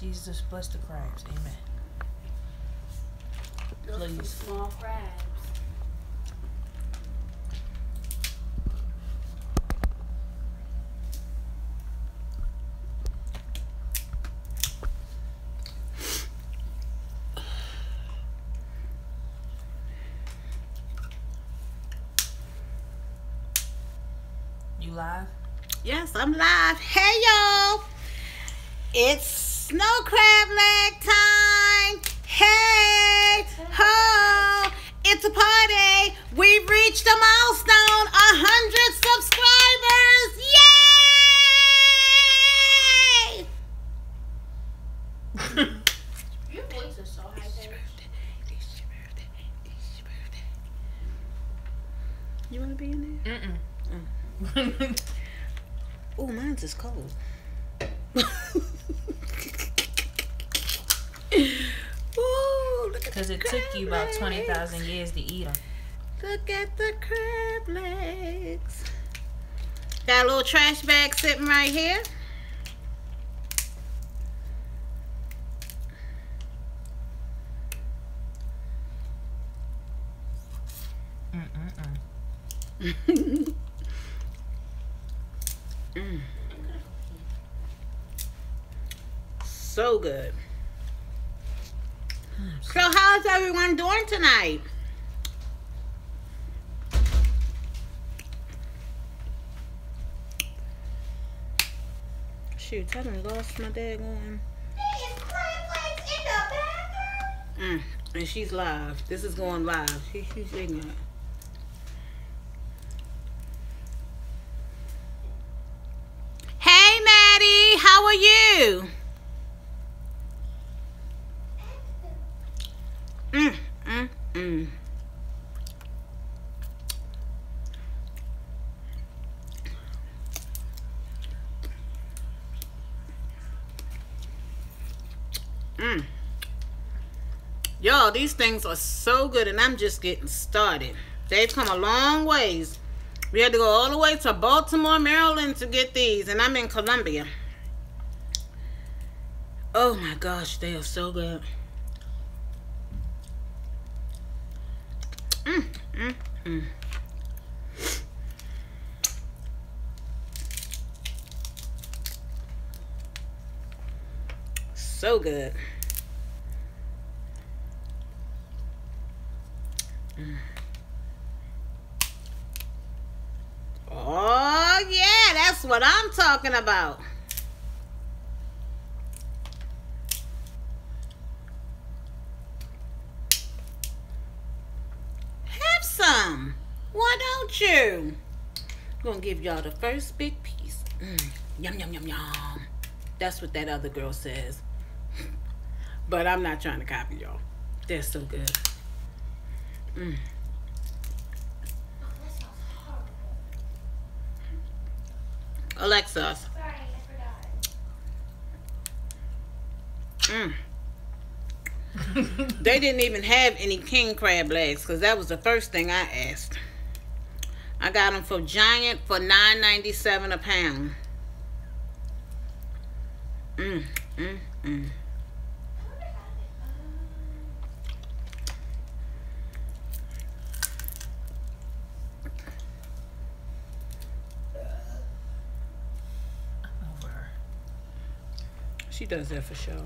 Jesus bless the crabs. Amen. Please. Small crabs. You live? Yes, I'm live. Hey, y'all. It's snow crab leg time. Hey, ho. It's a party. We've reached a milestone, 100 subscribers. Yay! Your voice is so high pitched. You want to be in there? Oh, mine's is cold. Because it took you about 20,000 years to eat them. Look at the crab legs. Got a little trash bag sitting right here. So good. So how's everyone doing tonight? Shoot, I done lost my daggone. There's crab legs in the bathroom. And she's live. This is going live. She's ignorant. Hey, Maddie, how are you? Y'all, these things are so good, and I'm just getting started. They've come a long ways. We had to go all the way to Baltimore, Maryland to get these, and I'm in Columbia. Oh my gosh, they are so good. So good. Oh yeah, that's what I'm talking about. Have some. Why don't you? I'm gonna give y'all the first big piece. Yum, yum, yum, yum. That's what that other girl says. But I'm not trying to copy y'all. They're so good. Alexa. Sorry, I forgot. They didn't even have any king crab legs because that was the first thing I asked. I got them for Giant for $9.97 a pound. She does that for sure.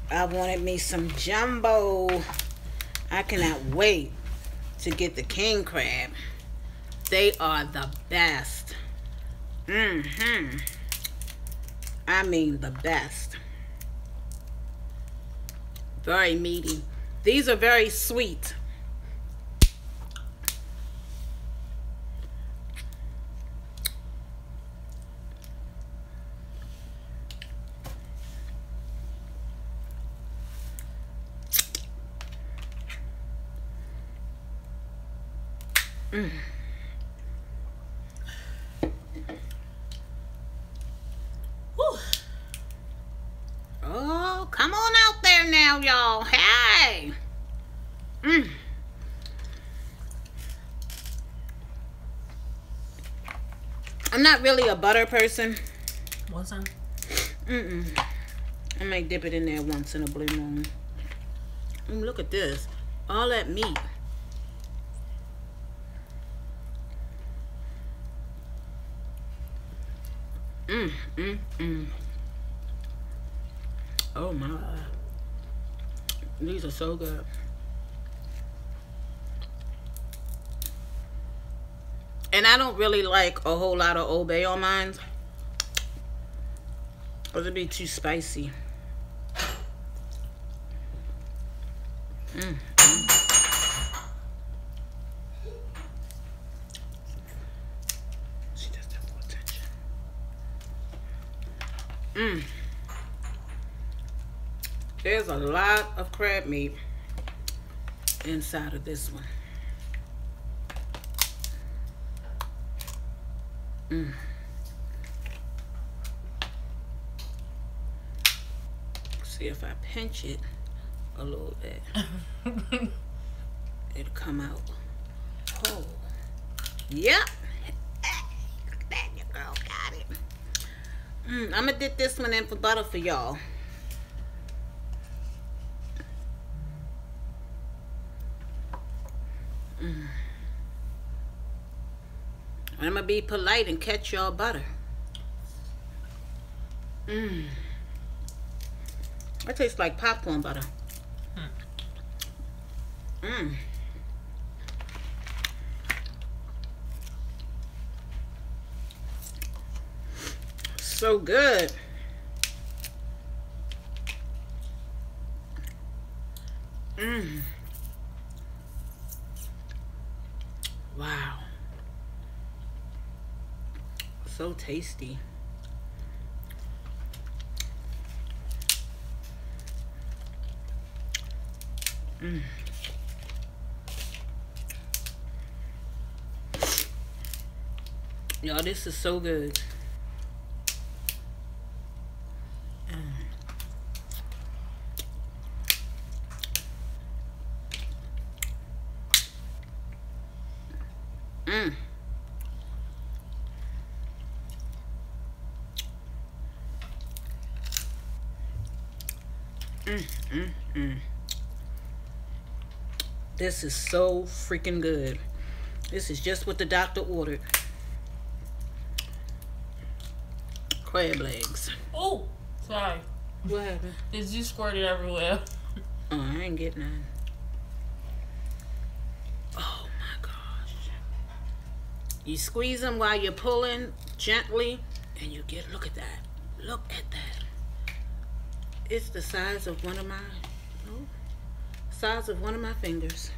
I wanted me some jumbo. I cannot wait to get the king crab. They are the best. I mean the best. Very meaty. These are very sweet. Mm. Whew. Oh, come on out there now, y'all. Hey. Mm. I'm not really a butter person. Want some? I might dip it in there once in a blue moon. Look at this. All that meat. Oh my. These are so good. And I don't really like a whole lot of Old Bay on mine, because it'd be too spicy. She doesn't have more attention. There's a lot of crab meat inside of this one. See, if I pinch it a little bit, it'll come out whole. Yep. That your girl got it. I'm gonna dip this one in for butter for y'all. I'm gonna be polite and catch y'all butter. It tastes like popcorn butter. So good. Wow. So tasty. Y'all, this is so good. This is so freaking good. This is just what the doctor ordered. Crab legs. Oh, sorry. What happened? Did you squirt it everywhere? Oh, I ain't getting none. Oh my gosh. You squeeze them while you're pulling gently, and you get, look at that. Look at that. It's the size of one of my, size of one of my fingers.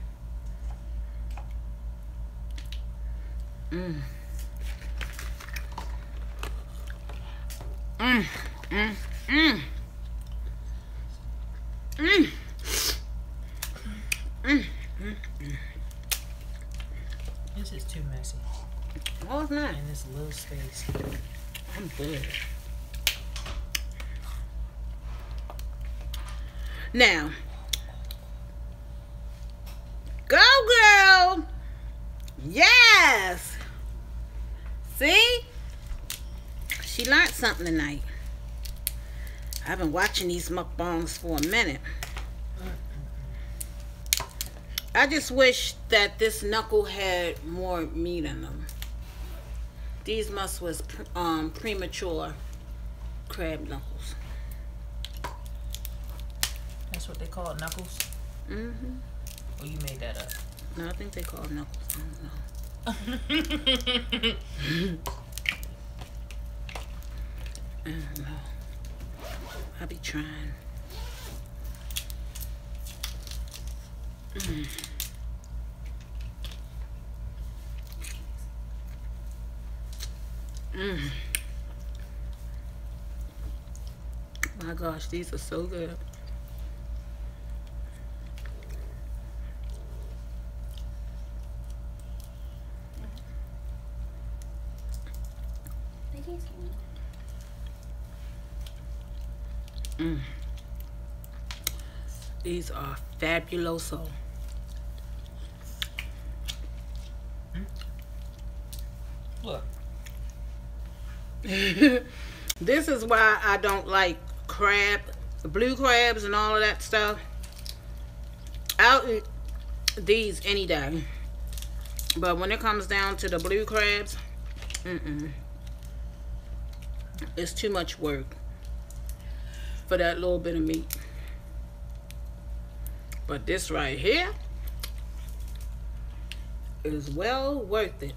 This is too messy. Oh, it's not. In this little space. I'm good. Now, go girl. Yes. See? She learned something tonight. I've been watching these mukbangs for a minute. I just wish that this knuckle had more meat in them. These was premature crab knuckles. That's what they call knuckles? Mm-hmm. Or you made that up? No, I think they call it knuckles. I don't know. I be trying. My gosh, these are so good. Mm. These are fabuloso. Look. This is why I don't like crab, the blue crabs and all of that stuff. I'll eat these any day. But when it comes down to the blue crabs, it's too much work for that little bit of meat. But this right here is well worth it.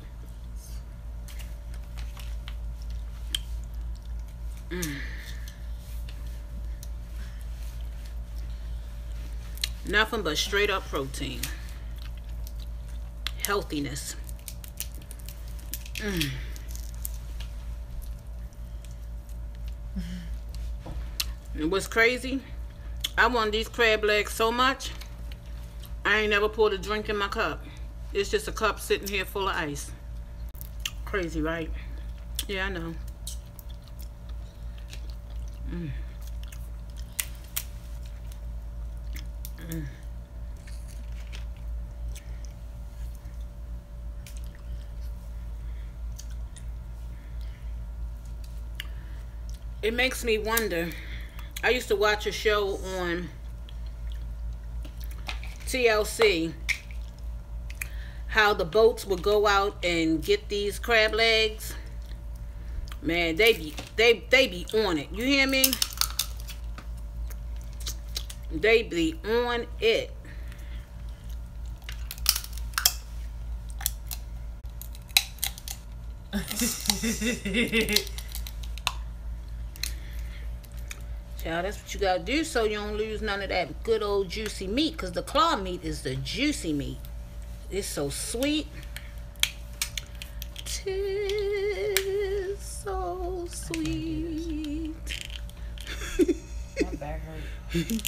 Nothing but straight up protein. Healthiness. And what's crazy, I want these crab legs so much, I ain't never poured a drink in my cup. It's just a cup sitting here full of ice. Crazy, right? Yeah, I know. It makes me wonder. I used to watch a show on TLC, how the boats would go out and get these crab legs. Man, they be on it. You hear me? They be on it. Child, that's what you gotta do so you don't lose none of that good old juicy meat, because the claw meat is the juicy meat. It's so sweet. Tis so sweet. My back hurt.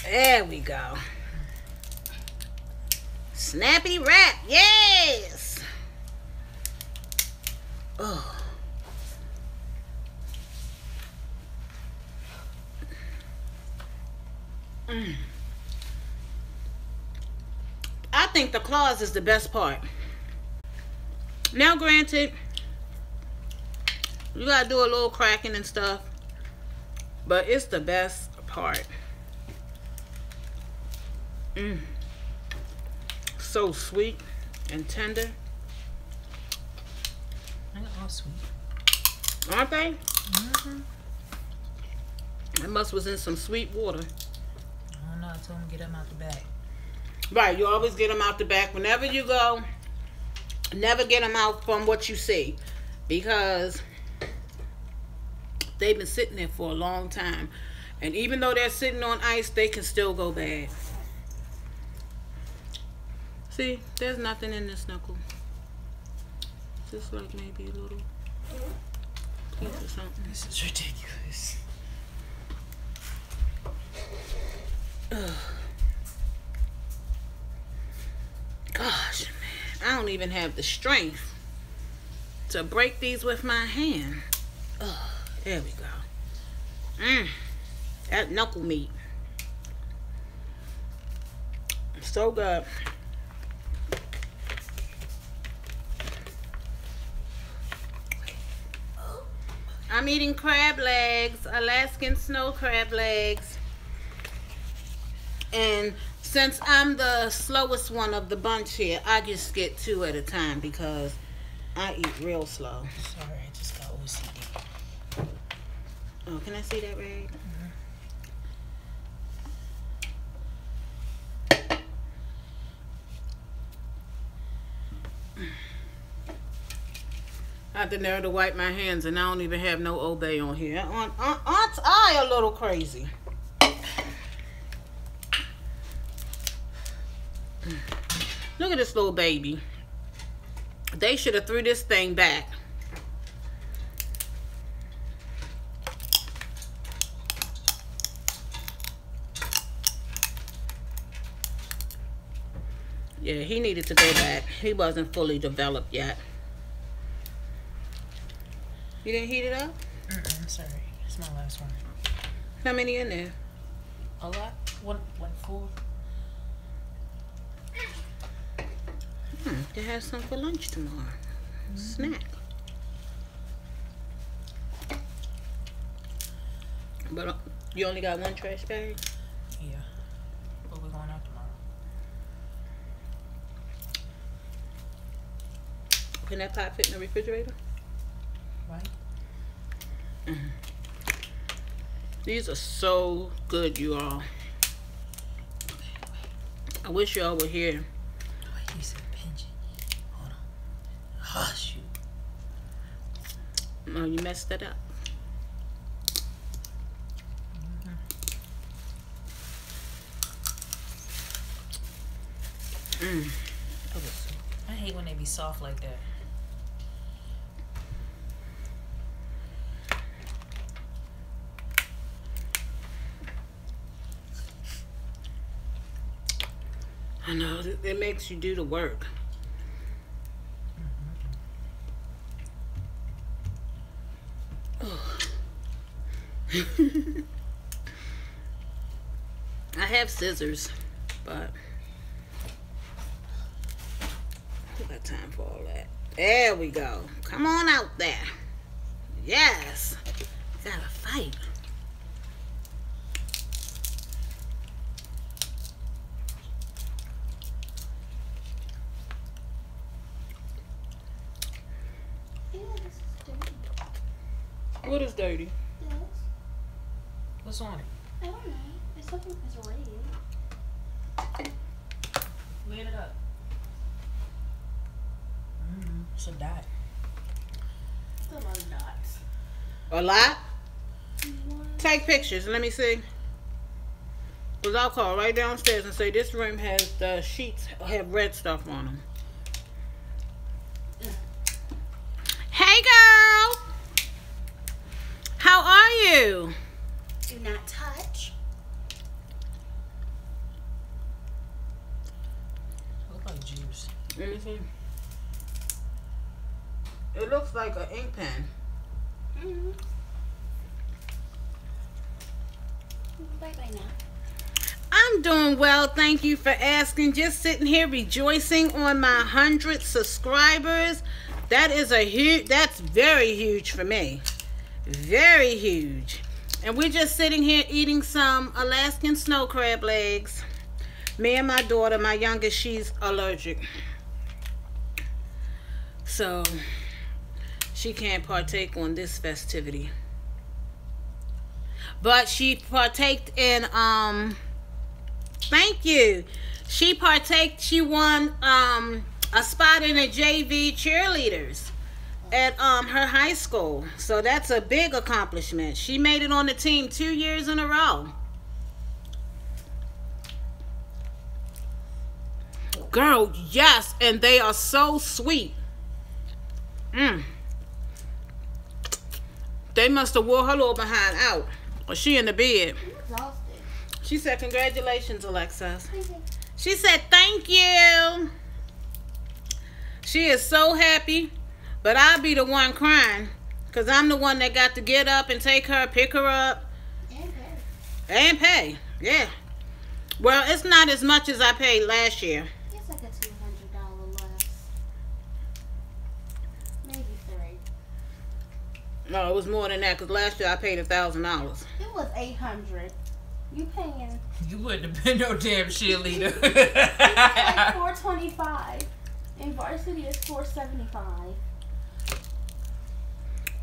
There we go. Snappy wrap. Yes. Oh. I think the claws is the best part. Now, granted, you gotta do a little cracking and stuff, but it's the best part. So sweet and tender. They're all sweet. Aren't they? That must was in some sweet water. I don't know. I told them to get them out the back. Right, you always get them out the back. Whenever you go, never get them out from what you see, because they've been sitting there for a long time. And even though they're sitting on ice, they can still go bad. See, there's nothing in this knuckle. Just like maybe a little piece or something. This is ridiculous. Ugh. Gosh, man, I don't even have the strength to break these with my hand. Ugh, there we go. That knuckle meat. So good. I'm eating crab legs, Alaskan snow crab legs. And since I'm the slowest one of the bunch here, I just get 2 at a time because I eat real slow. Sorry, I just got OCD. Oh, can I see that, Ray? I have the nerve to wipe my hands, and I don't even have no obey on here. Aren't I a little crazy? Look at this little baby. They should have threw this thing back. Yeah, he needed to go back. He wasn't fully developed yet. You didn't heat it up? Sorry. It's my last one. How many in there? A lot? Like 4? They have some for lunch tomorrow. Snack. But you only got one trash bag? Yeah. But we're going out tomorrow. Can that pot fit in the refrigerator? Right? These are so good, you all. I wish y'all were here. Wait, you said pinch it. Hold on. Oh, shoot. No, you messed that up. I hate when they be soft like that. I know, it makes you do the work. Oh. I have scissors, but who got time for all that? There we go. Come on out there. Yes. Gotta fight. What is dirty? Yes. What's on it? I don't know. It's something that's red. Lay it up. It's a dot. It's a lot of dots. A lot? One. Take pictures. Let me see. Because I'll call right downstairs and say this room has the sheets have red stuff on them. Hey, girl. How are you? Do not touch. Look like juice. Let me see. It looks like an ink pen. Mm-hmm. Bye-bye now. I'm doing well. Thank you for asking. Just sitting here rejoicing on my 100 subscribers. That is that's very huge for me. Very huge. And we're just sitting here eating some Alaskan snow crab legs. Me and my daughter, my youngest, she's allergic. So she can't partake on this festivity. But she partaked in thank you. She won a spot in the JV cheerleaders at her high school. So that's a big accomplishment. She made it on the team 2 years in a row. Girl, yes, and they are so sweet. They must have wore her little behind out. Or she in the bed. I'm exhausted. She said, congratulations, Alexis. Thank you. She said, thank you. She is so happy. But I'll be the one crying. Because I'm the one that got to get up and take her, pick her up. And pay. And pay. Yeah. Well, it's not as much as I paid last year. It's like a $200 less. Maybe 3. No, it was more than that. Because last year I paid $1,000. It was $800. You paying? You wouldn't have been no damn cheerleader. It's like $425. And varsity is $475.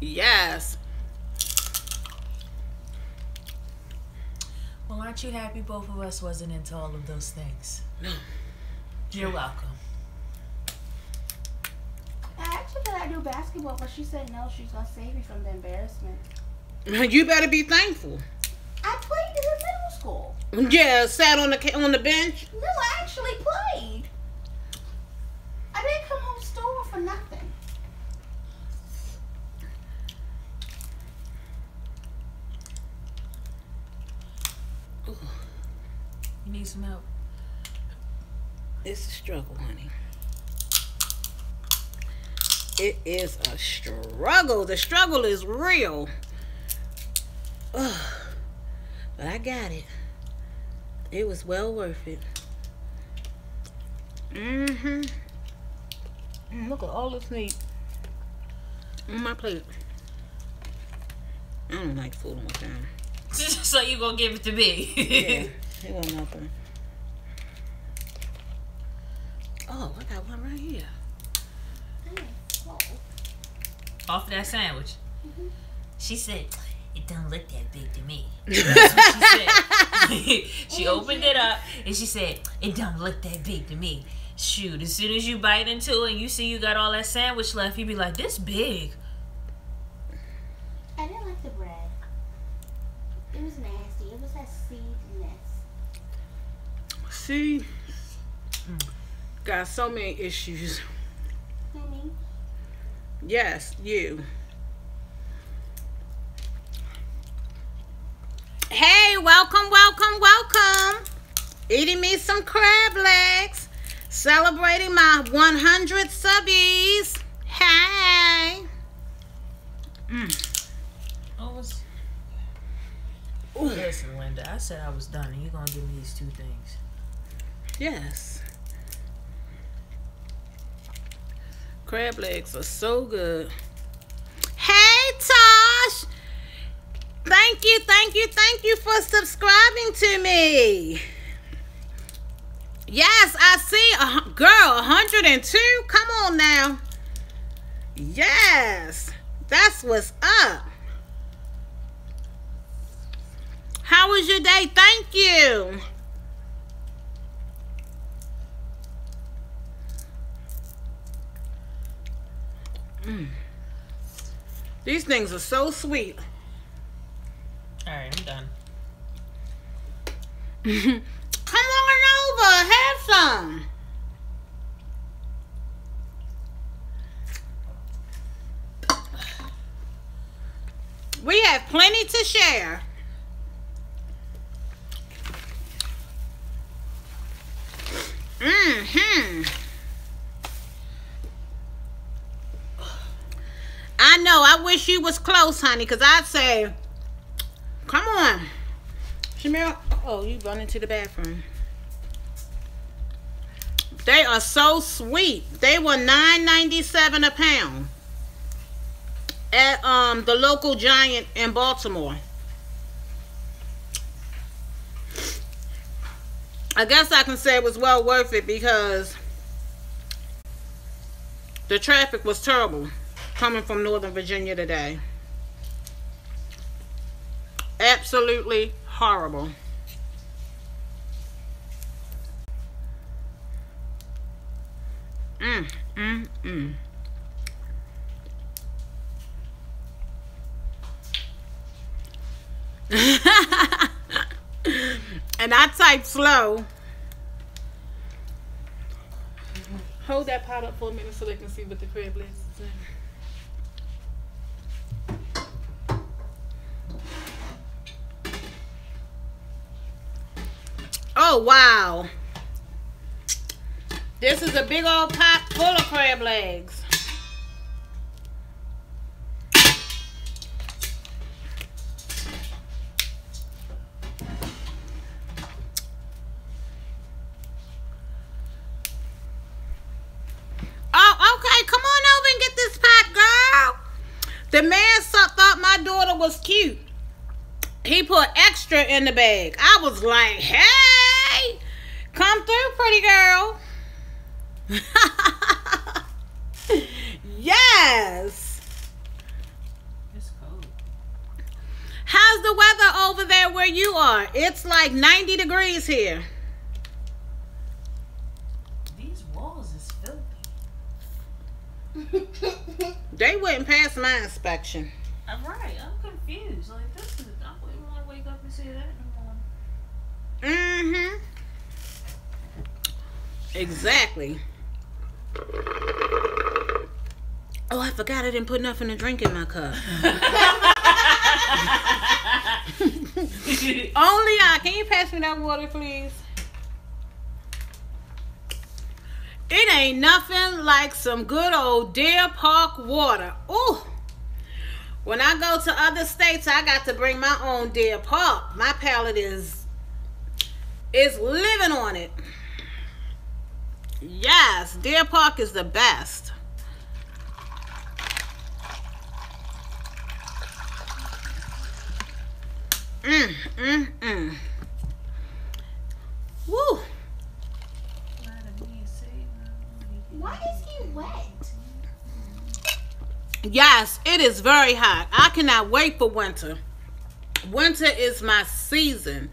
Yes. Well, aren't you happy both of us wasn't into all of those things? No. You're welcome. I actually thought I'd do basketball, but she said no, she's going to save me from the embarrassment. You better be thankful. I played in middle school. Yeah, sat on the bench. No, I actually played. I didn't come home store for nothing. You need some help? It's a struggle, honey. it is a struggle. The struggle is real. Ugh. But I got it. It was well worth it. Look at all this meat on my plate. I don't like food on my time. So you gonna give it to me? Yeah, it wasn't nothing. Oh, I got one right here. Off that sandwich. Mm-hmm. She said, "It don't look that big to me." That's what she said. She opened it up and she said, "It don't look that big to me." Shoot, as soon as you bite into it and you see you got all that sandwich left, you be like, "This big." I didn't like the bread. It was nasty. It was that seedness. See? Got so many issues. You know what I mean? Yes, you. Hey, welcome, welcome, welcome. Eating me some crab legs. Celebrating my 100 subbies. Hey. Listen, Linda, I said I was done and you're gonna give me these two things. Yes. Crab legs are so good. Hey, Tosh. Thank you, thank you, thank you for subscribing to me. Yes, I see. Girl, 102. Come on now. Yes. That's what's up. How was your day? Thank you. These things are so sweet. Alright, I'm done. Come on over. Have some. We have plenty to share. I know. I wish you was close, honey, because I'd say, come on. Shamira. Oh, you run into the bathroom. They are so sweet. They were $9.97 a pound at the local Giant in Baltimore. I guess I can say it was well worth it because the traffic was terrible coming from Northern Virginia today. Absolutely horrible. And I type slow. Hold that pot up for a minute so they can see what the crab legs is in. Oh, wow. This is a big old pot full of crab legs. Oh, okay. Come on over and get this pot, girl. The man thought my daughter was cute. He put extra in the bag. I was like, hey, come through, pretty girl. Yes. It's cold. How's the weather over there where you are? It's like 90 degrees here. These walls is filthy. They wouldn't pass my inspection. Right, I'm confused. Like, this is, I wouldn't want to wake up and see that in the morning. Exactly. Oh, I forgot I didn't put nothing to drink in my cup. Only I. Can you pass me that water, please? It ain't nothing like some good old Deer Park water. Ooh. When I go to other states, I got to bring my own Deer Park. My palate is living on it. Yes, Deer Park is the best. Woo. Why is he wet? Yes, it is very hot. I cannot wait for winter. Winter is my season.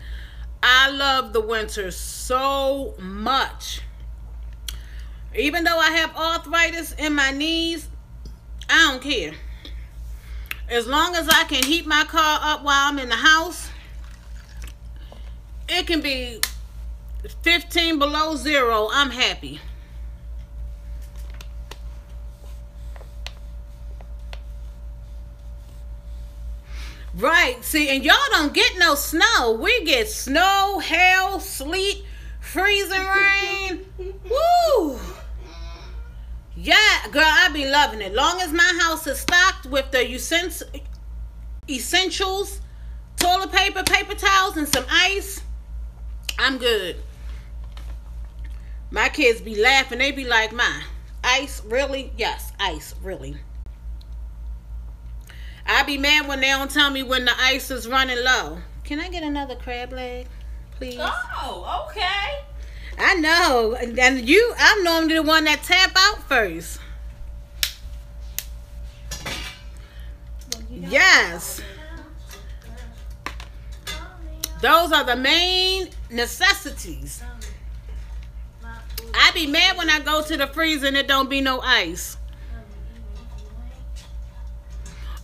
I love the winter so much. Even though I have arthritis in my knees, I don't care. As long as I can heat my car up while I'm in the house, it can be 15 below zero. I'm happy. Right. See, and y'all don't get no snow. We get snow, hail, sleet, freezing rain. Woo! Yeah, girl, I be loving it. Long as my house is stocked with the essentials, toilet paper, paper towels, and some ice, I'm good. My kids be laughing. They be like, "Ma, ice, really?" Yes, ice, really. I be mad when they don't tell me when the ice is running low. Can I get another crab leg, please? Oh, okay. I know. And I'm normally the one that tap out first. Yes. Those are the main necessities. I be mad when I go to the freezer and it don't be no ice.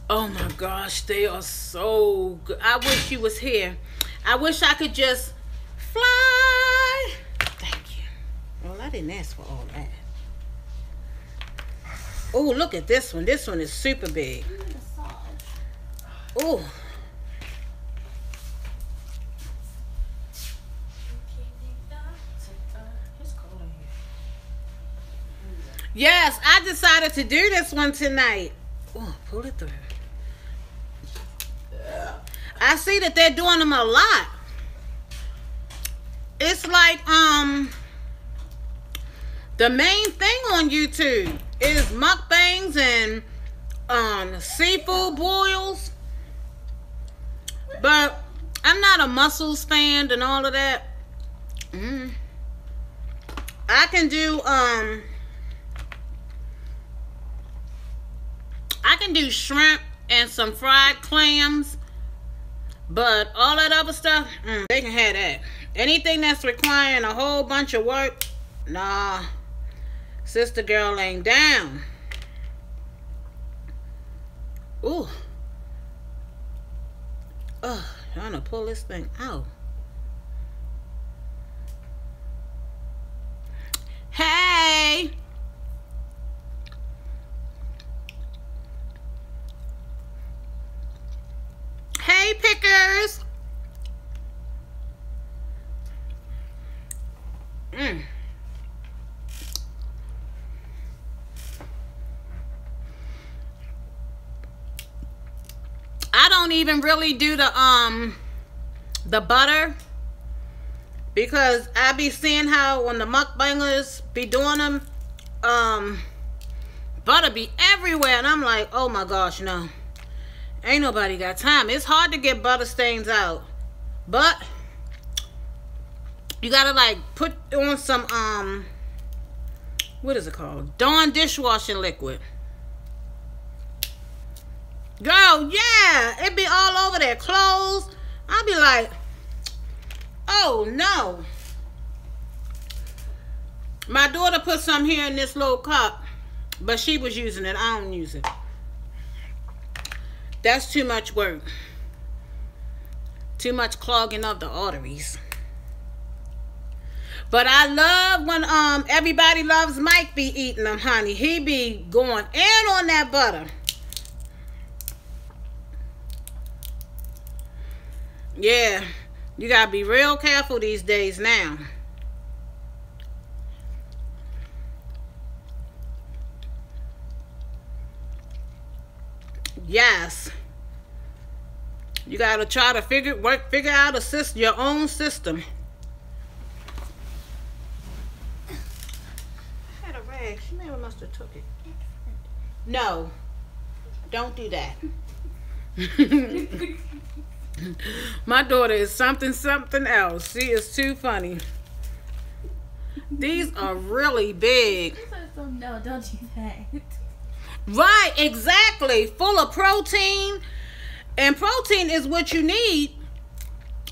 Oh my gosh, they are so good. I wish you was here. I wish I could just fly. Thank you. Well, I didn't ask for all that. Oh, look at this one. This one is super big. Oh. Yes, I decided to do this one tonight. Oh, pull it through. I see that they're doing them a lot. It's like the main thing on YouTube is mukbangs and seafood boils. But I'm not a mussels fan and all of that. I can do shrimp and some fried clams, but all that other stuff, they can have that. Anything that's requiring a whole bunch of work, nah, sister girl ain't down. Ooh. Trying to pull this thing out. Hey. Hey, pickers. I don't even really do the butter, because I be seeing how when the mukbangers be doing them, butter be everywhere, and I'm like, oh my gosh, no. Ain't nobody got time. It's hard to get butter stains out. But you gotta like put on some what is it called? Dawn dishwashing liquid. Girl, yeah. It be all over their clothes. I'll be like, oh no. My daughter put some here in this little cup, but she was using it. I don't use it. That's too much work. Too much clogging of the arteries. But I love when Everybody Loves Mike be eating them, honey. He be going in on that butter. Yeah, you gotta be real careful these days now. Yes. You gotta try to figure out your own system. I had a rag. She never must have took it. No. Don't do that. My daughter is something else. She is too funny. These are really big. No, don't do that. Right, exactly. Full of protein. And protein is what you need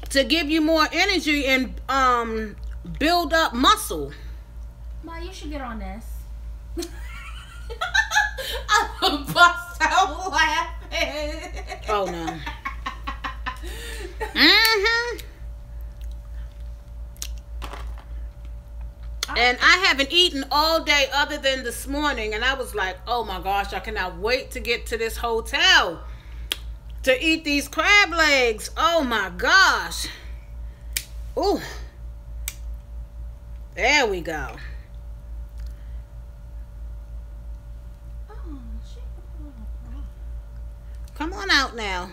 to give you more energy and build up muscle. Ma, you should get on this. I'm bust out laughing. Oh no. Mm-hmm. And I haven't eaten all day other than this morning, and I was like, oh my gosh, I cannot wait to get to this hotel to eat these crab legs. Oh my gosh. Ooh. There we go. Come on out now.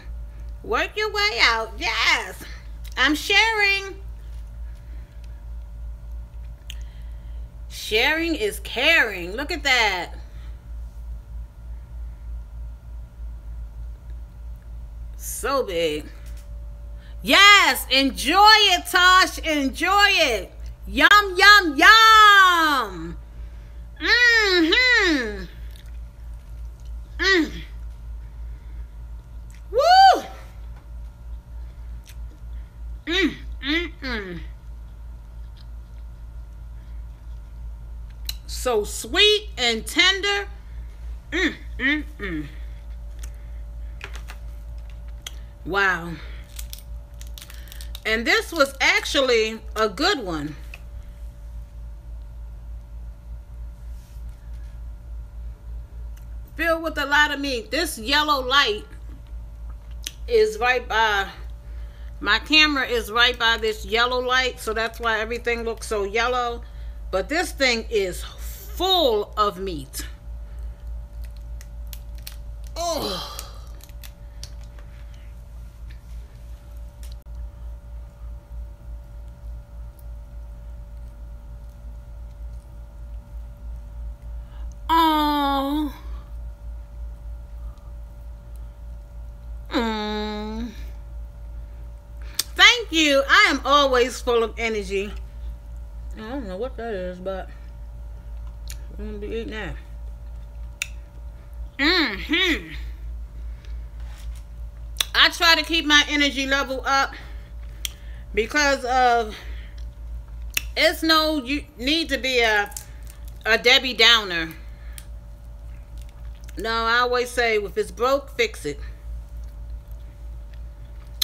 Work your way out. Yes. I'm sharing. Sharing is caring. Look at that. So big. Yes. Enjoy it, Tosh. Enjoy it. Yum, yum, yum. Mm-hmm. Mm. Woo! So sweet and tender. Wow. And this was actually a good one. Filled with a lot of meat. This yellow light is right by, my camera is right by this yellow light, so that's why everything looks so yellow. But this thing is full of meat. Oh. Oh. Thank you. I am always full of energy. I don't know what that is, but I'm gonna be eating that. I try to keep my energy level up because of it's no you need to be a Debbie Downer. No, I always say if it's broke, fix it.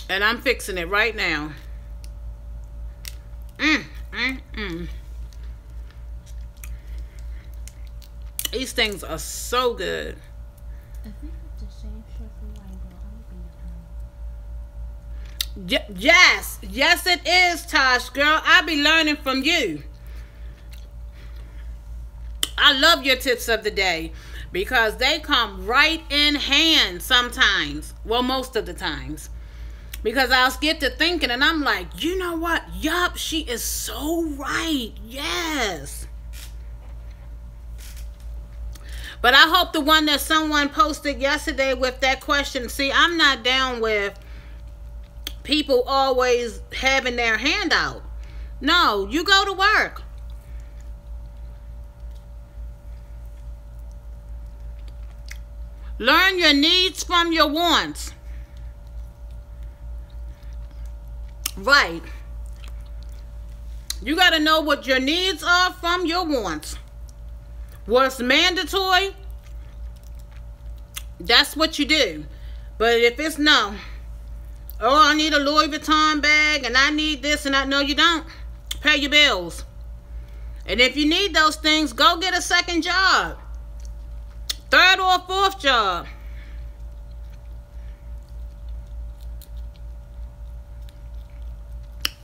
And I'm fixing it right now. These things are so good. I think it's the same shirt from Yes, yes it is, Tosh, girl. I be learning from you. I love your tips of the day because they come right in hand sometimes. Well, most of the times. Because I'll get to thinking and I'm like, you know what? Yup, she is so right. Yes. But I hope the one that someone posted yesterday with that question. See, I'm not down with people always having their hand out. No, you go to work. Learn your needs from your wants. Right. You got to know what your needs are from your wants. What's mandatory, that's what you do. But if it's no, oh, I need a Louis Vuitton bag and I need this and that. No, you don't. Pay your bills. And if you need those things, go get a second job. Third or fourth job.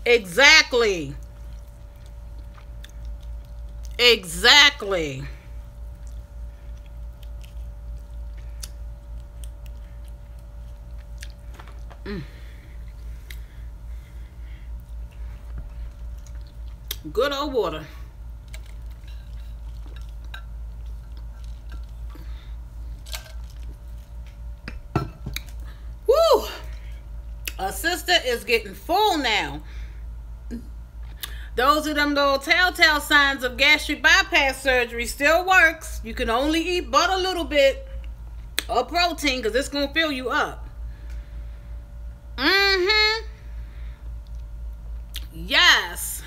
Exactly. Exactly. Mm. Good old water. Woo! A sister is getting full now. Those are them little telltale signs of gastric bypass surgery. Still works. You can only eat but a little bit of protein because it's going to fill you up. Mm-hmm. Yes.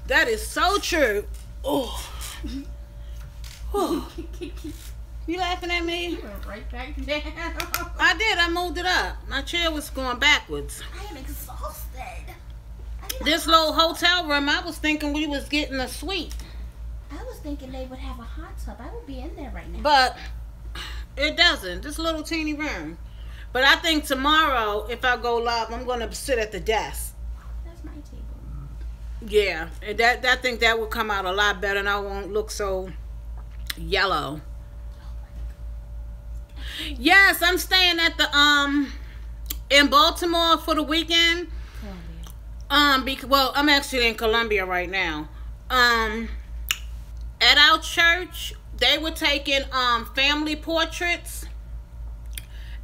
That is so true. Oh. You laughing at me? You went right back down. I did. I moved it up. My chair was going backwards. I am exhausted. This little hotel room, I was thinking we was getting a suite. I was thinking they would have a hot tub. I would be in there right now. But it doesn't. This little teeny room. But I think tomorrow, if I go live, I'm going to sit at the desk. That's my table. Yeah. And I think that will come out a lot better and I won't look so yellow. Yes, I'm staying at the in Baltimore for the weekend. Well, I'm actually in Columbia right now. At our church, they were taking family portraits,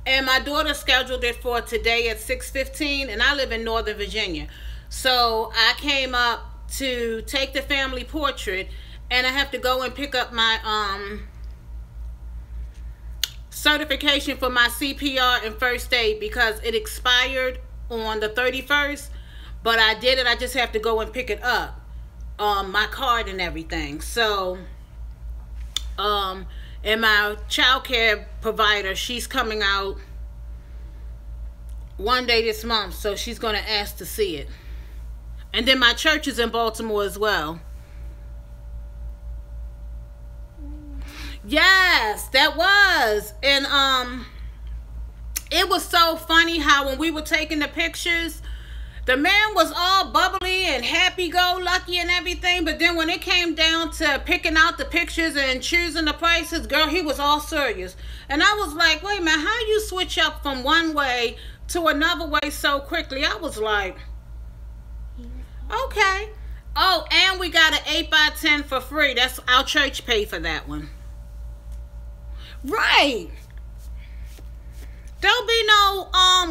and my daughter scheduled it for today at 6:15, and I live in Northern Virginia, so I came up to take the family portrait, and I have to go and pick up my certification for my CPR and first aid because it expired on the 31st. But I did it. I just have to go and pick it up. My card and everything. So, and my child care provider, she's coming out one day this month. So she's going to ask to see it. And then my church is in Baltimore as well. Yes, that was. And it was so funny how when we were taking the pictures, the man was all bubbly and happy-go-lucky and everything, but then when it came down to picking out the pictures and choosing the prices, girl, he was all serious. And I was like, wait a minute, how you switch up from one way to another way so quickly? I was like, okay. Oh, and we got an 8x10 for free. That's our church paid for that one. Right. There'll be no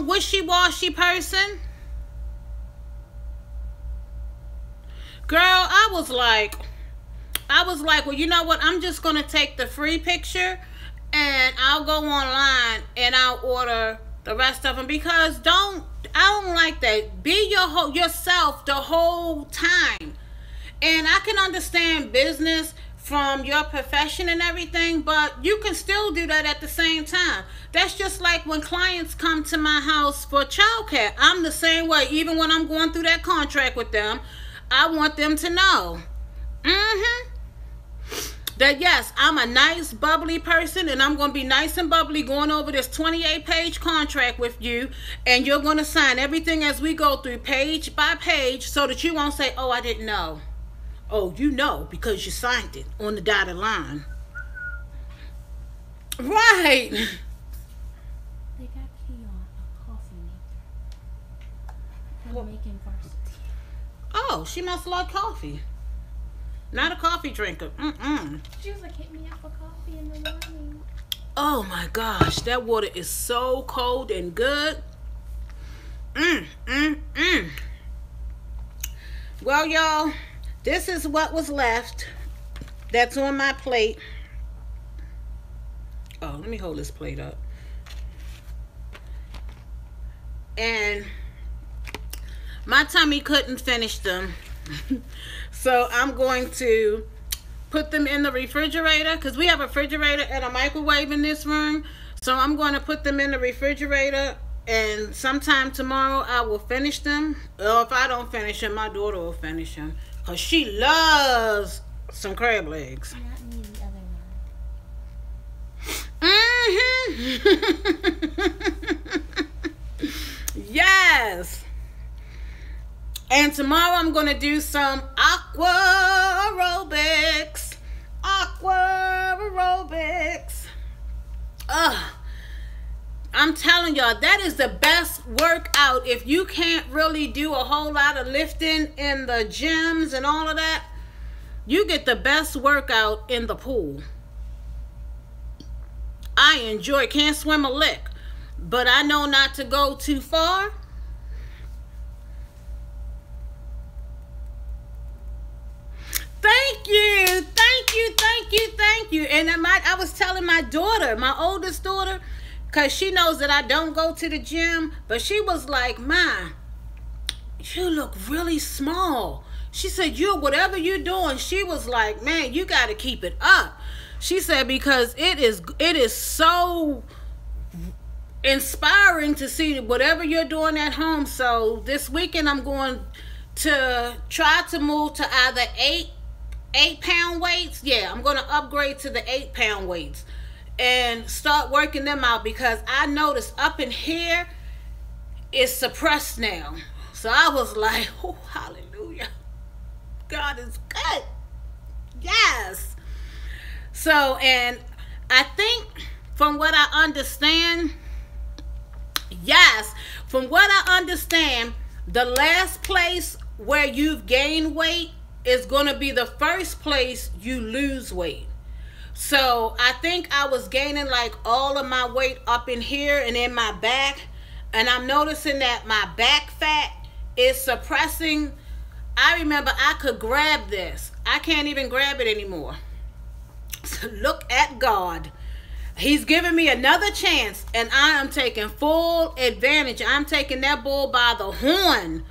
wishy-washy person. Girl, I was like, well, you know what? I'm just going to take the free picture and I'll go online and I'll order the rest of them because I don't like that. Be yourself the whole time. And I can understand business from your profession and everything, but you can still do that at the same time. That's just like when clients come to my house for childcare. I'm the same way. Even when I'm going through that contract with them, I want them to know that yes, I'm a nice, bubbly person, and I'm going to be nice and bubbly going over this 28-page contract with you, and you're going to sign everything as we go through page by page so that you won't say, oh, I didn't know. Oh, you know because you signed it on the dotted line. Right. They got Keon a coffee maker. They're making varsity. Oh, she must like coffee. Not a coffee drinker. She was like, hit me up for coffee in the morning. Oh my gosh, that water is so cold and good. Well, y'all, this is what was left. That's on my plate. Oh, let me hold this plate up. And my tummy couldn't finish them. So I'm going to put them in the refrigerator because we have a refrigerator and a microwave in this room. So I'm going to put them in the refrigerator and sometime tomorrow I will finish them. Or if I don't finish them, my daughter will finish them. Because she loves some crab legs. Not me, the other one. Yes. And tomorrow I'm going to do some aqua aerobics. I'm telling y'all, that is the best workout. If you can't really do a whole lot of lifting in the gyms and all of that, you get the best workout in the pool. I enjoy, can't swim a lick, but I know not to go too far. Thank you, thank you, thank you, thank you. And I was telling my daughter, my oldest daughter, because she knows that I don't go to the gym, but she was like, Ma, you look really small. She said, whatever you're doing, she was like, man, you got to keep it up. She said, because it is so inspiring to see whatever you're doing at home. So this weekend I'm going to try to move to either 8-pound weights. Yeah, I'm going to upgrade to the 8-pound weights and start working them out, because I noticed up in here it's suppressed now. So I was like, oh, hallelujah. God is good. Yes. So, and I think from what I understand, the last place where you've gained weight is going to be the first place you lose weight. So I think I was gaining like all of my weight up in here and in my back, and I'm noticing that my back fat is suppressing. I remember I could grab this. I can't even grab it anymore. So look at God. He's giving me another chance, and I am taking full advantage. I'm taking that bull by the horn.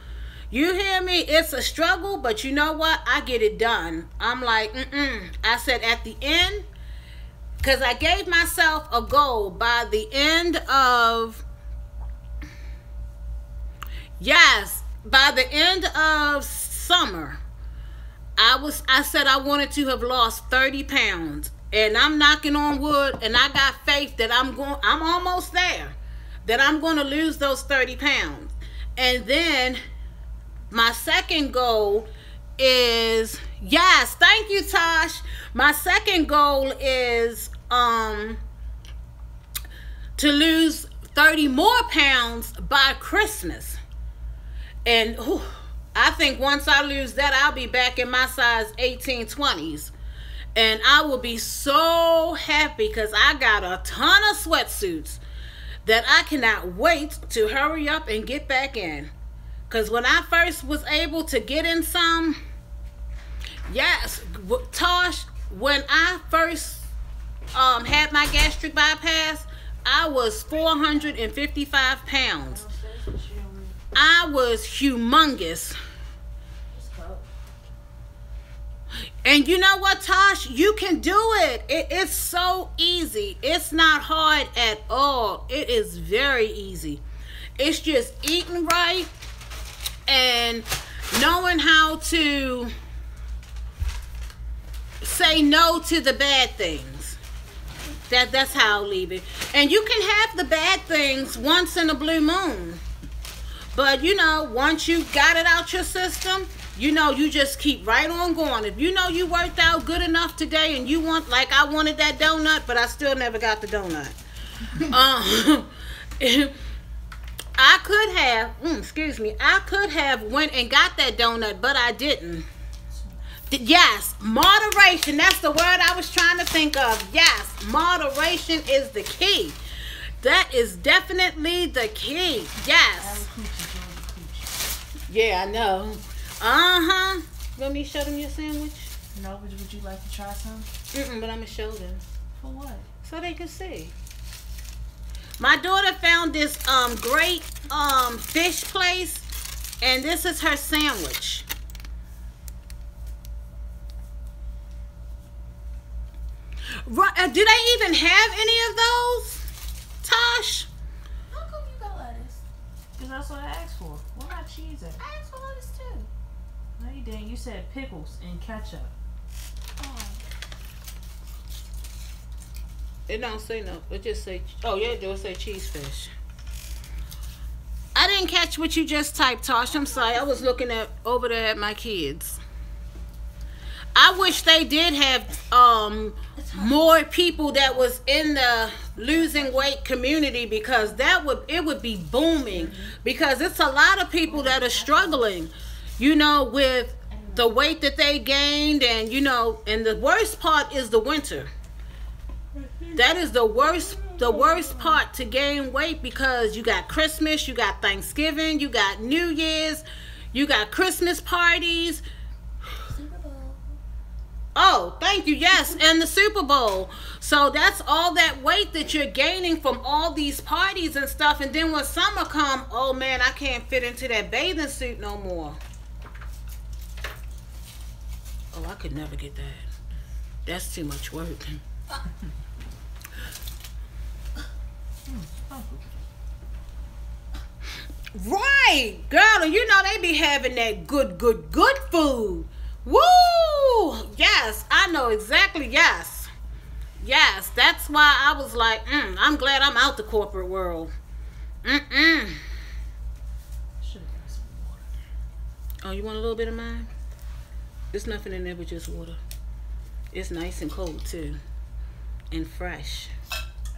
You hear me? It's a struggle, but you know what? I get it done. I'm like, I said at the end, because I gave myself a goal by the end of, by the end of summer, I said I wanted to have lost 30 pounds. And I'm knocking on wood, and I got faith that I'm almost there, that I'm going to lose those 30 pounds. And then my second goal is, yes, thank you, Tosh. My second goal is to lose 30 more pounds by Christmas. And I think once I lose that, I'll be back in my size 18-20s. And I will be so happy, because I got a ton of sweatsuits that I cannot wait to hurry up and get back in. Because when I first was able to get in some, yes, Tosh, when I first had my gastric bypass, I was 455 pounds. I was humongous. And you know what, Tosh? You can do it. It's so easy. It's not hard at all. It is very easy. It's just eating right and knowing how to say no to the bad things. That's how I'll leave it. And you can have the bad things once in a blue moon. But, you know, once you got it out your system, you know, you just keep right on going. If you know you worked out good enough today and you want, like I wanted that donut, but I still never got the donut. I could have, I could have went and got that donut, but I didn't. Yes, moderation. That's the word I was trying to think of. Yes, moderation is the key. That is definitely the key. Yes. Yeah, I know. Uh-huh. Want me to show them your sandwich? No, but would you like to try some? But I'm going to show them. For what? So they can see. My daughter found this great fish place, and this is her sandwich. Right, do they even have any of those, Tosh? How come you got lettuce? Because that's what I asked for. What about cheese at? I asked for lettuce too. No, you didn't. You said pickles and ketchup. Oh. It don't say no. It just say, oh yeah, it does say cheese fish. I didn't catch what you just typed, Tosh. I'm sorry. I was looking at over there at my kids. I wish they did have more people that was in the the losing weight community, because it would be booming, because it's a lot of people that are struggling, you know, with the weight that they gained, and you know, and the worst part is the winter. That is the worst part, to gain weight, because you got Christmas, you got Thanksgiving, you got New Year's, you got Christmas parties. Oh, thank you. Yes, and the Super Bowl. So that's all that weight that you're gaining from all these parties and stuff. And then when summer come, oh man, I can't fit into that bathing suit no more. Oh, I could never get that. That's too much work. Right, girl, and you know they be having that good food. Woo! Yes, I know exactly. Yes, that's why I was like, I'm glad I'm out the corporate world. Oh, you want a little bit of mine? There's nothing in there but just water. It's nice and cold too, and fresh.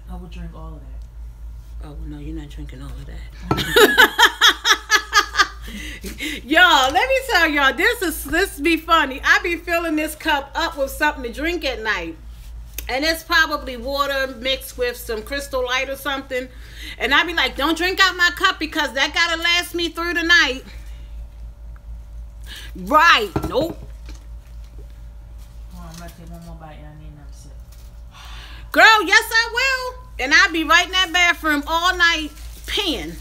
I would drink all of that. Oh no, you're not drinking all of that. Y'all, let me tell y'all, this be funny. I be filling this cup up with something to drink at night, and it's probably water mixed with some Crystal Light or something, and I be like, don't drink out my cup, because that gotta last me through the night. Right? Nope. I'm gonna take one more bite and I need another sip. Girl, yes I will. And I'll be right in that bathroom all night peeing.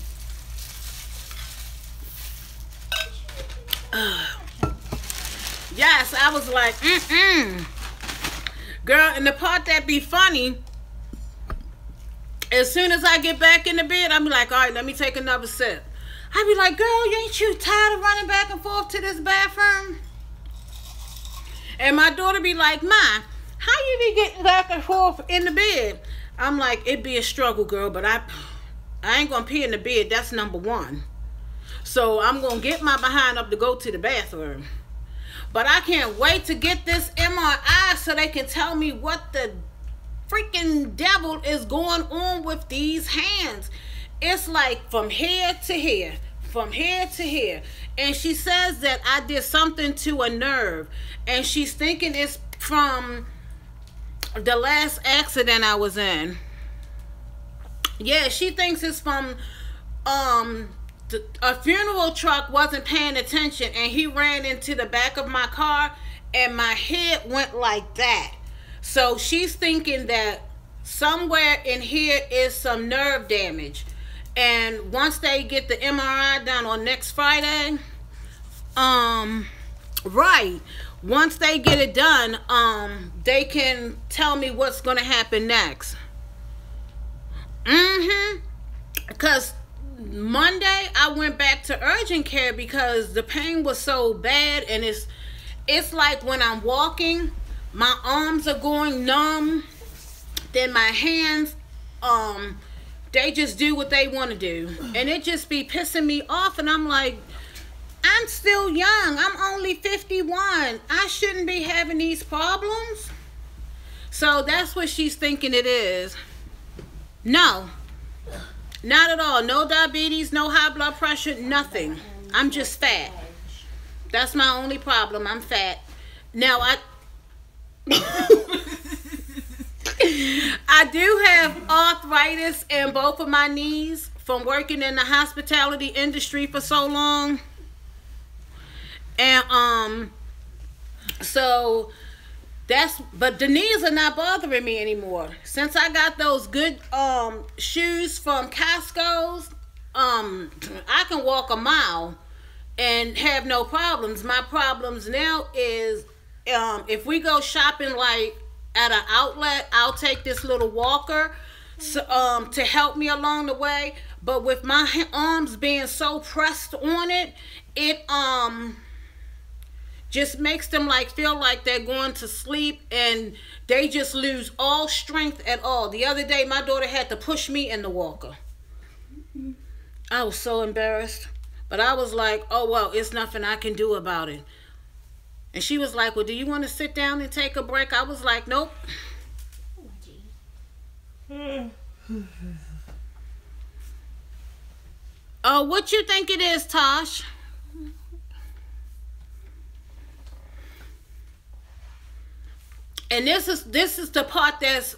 Yes, I was like, Girl, and the part that be funny, as soon as I get back in the bed, I'll be like, all right, let me take another sip. I be like, girl, ain't you tired of running back and forth to this bathroom? And my daughter be like, Ma, how you be getting back and forth in the bed? I'm like, it be a struggle, girl, but I ain't gonna pee in the bed. That's number one. So I'm gonna get my behind up to go to the bathroom. But I can't wait to get this MRI so they can tell me what the freaking devil is going on with these hands. It's like from here to here, from here to here. And she says that I did something to a nerve. And she's thinking it's from the last accident I was in. Yeah, she thinks it's from a funeral truck wasn't paying attention, and he ran into the back of my car, and my head went like that. So she's thinking that somewhere in here is some nerve damage. And once they get the MRI done on next Friday, right, once they get it done, they can tell me what's gonna happen next. Because Monday I went back to urgent care because the pain was so bad, and it's like when I'm walking, my arms are going numb, then my hands, they just do what they want to do, and it just be pissing me off. And I'm like, I'm still young, I'm only 51, I shouldn't be having these problems. So that's what she's thinking it is. No, not at all. No diabetes, no high blood pressure, nothing. I'm just fat. That's my only problem. I'm fat. Now I do have arthritis in both of my knees from working in the hospitality industry for so long. And so but the knees are not bothering me anymore. Since I got those good shoes from Costco's, I can walk a mile and have no problems. My problems now is if we go shopping like at an outlet, I'll take this little walker to help me along the way. But with my arms being so pressed on it, it just makes them like feel like they're going to sleep, and they just lose all strength at all. The other day, my daughter had to push me in the walker. I was so embarrassed, but I was like, oh, well, it's nothing I can do about it. And she was like, well, do you want to sit down and take a break? I was like, nope. Oh, what you think it is, Tosh? And this is the part that's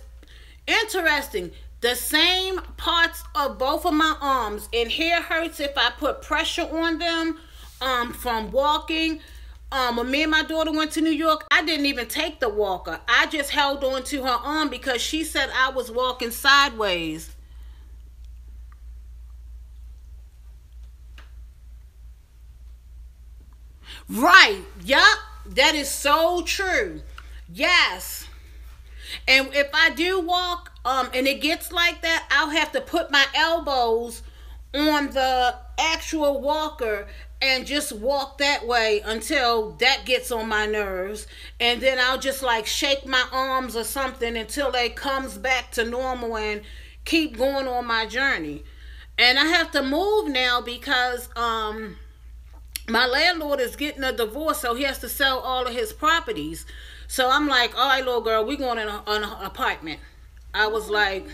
interesting. The same parts of both of my arms, and here hurts if I put pressure on them from walking. When me and my daughter went to New York, I didn't even take the walker. I just held on to her arm because she said I was walking sideways. Right. Yup. That is so true. Yes. And if I do walk, and it gets like that, I'll have to put my elbows on the actual walker and just walk that way until that gets on my nerves. And then I'll just like shake my arms or something until it comes back to normal and keep going on my journey. And I have to move now because my landlord is getting a divorce, so he has to sell all of his properties. So I'm like, all right, little girl, we're going in an apartment. I was like,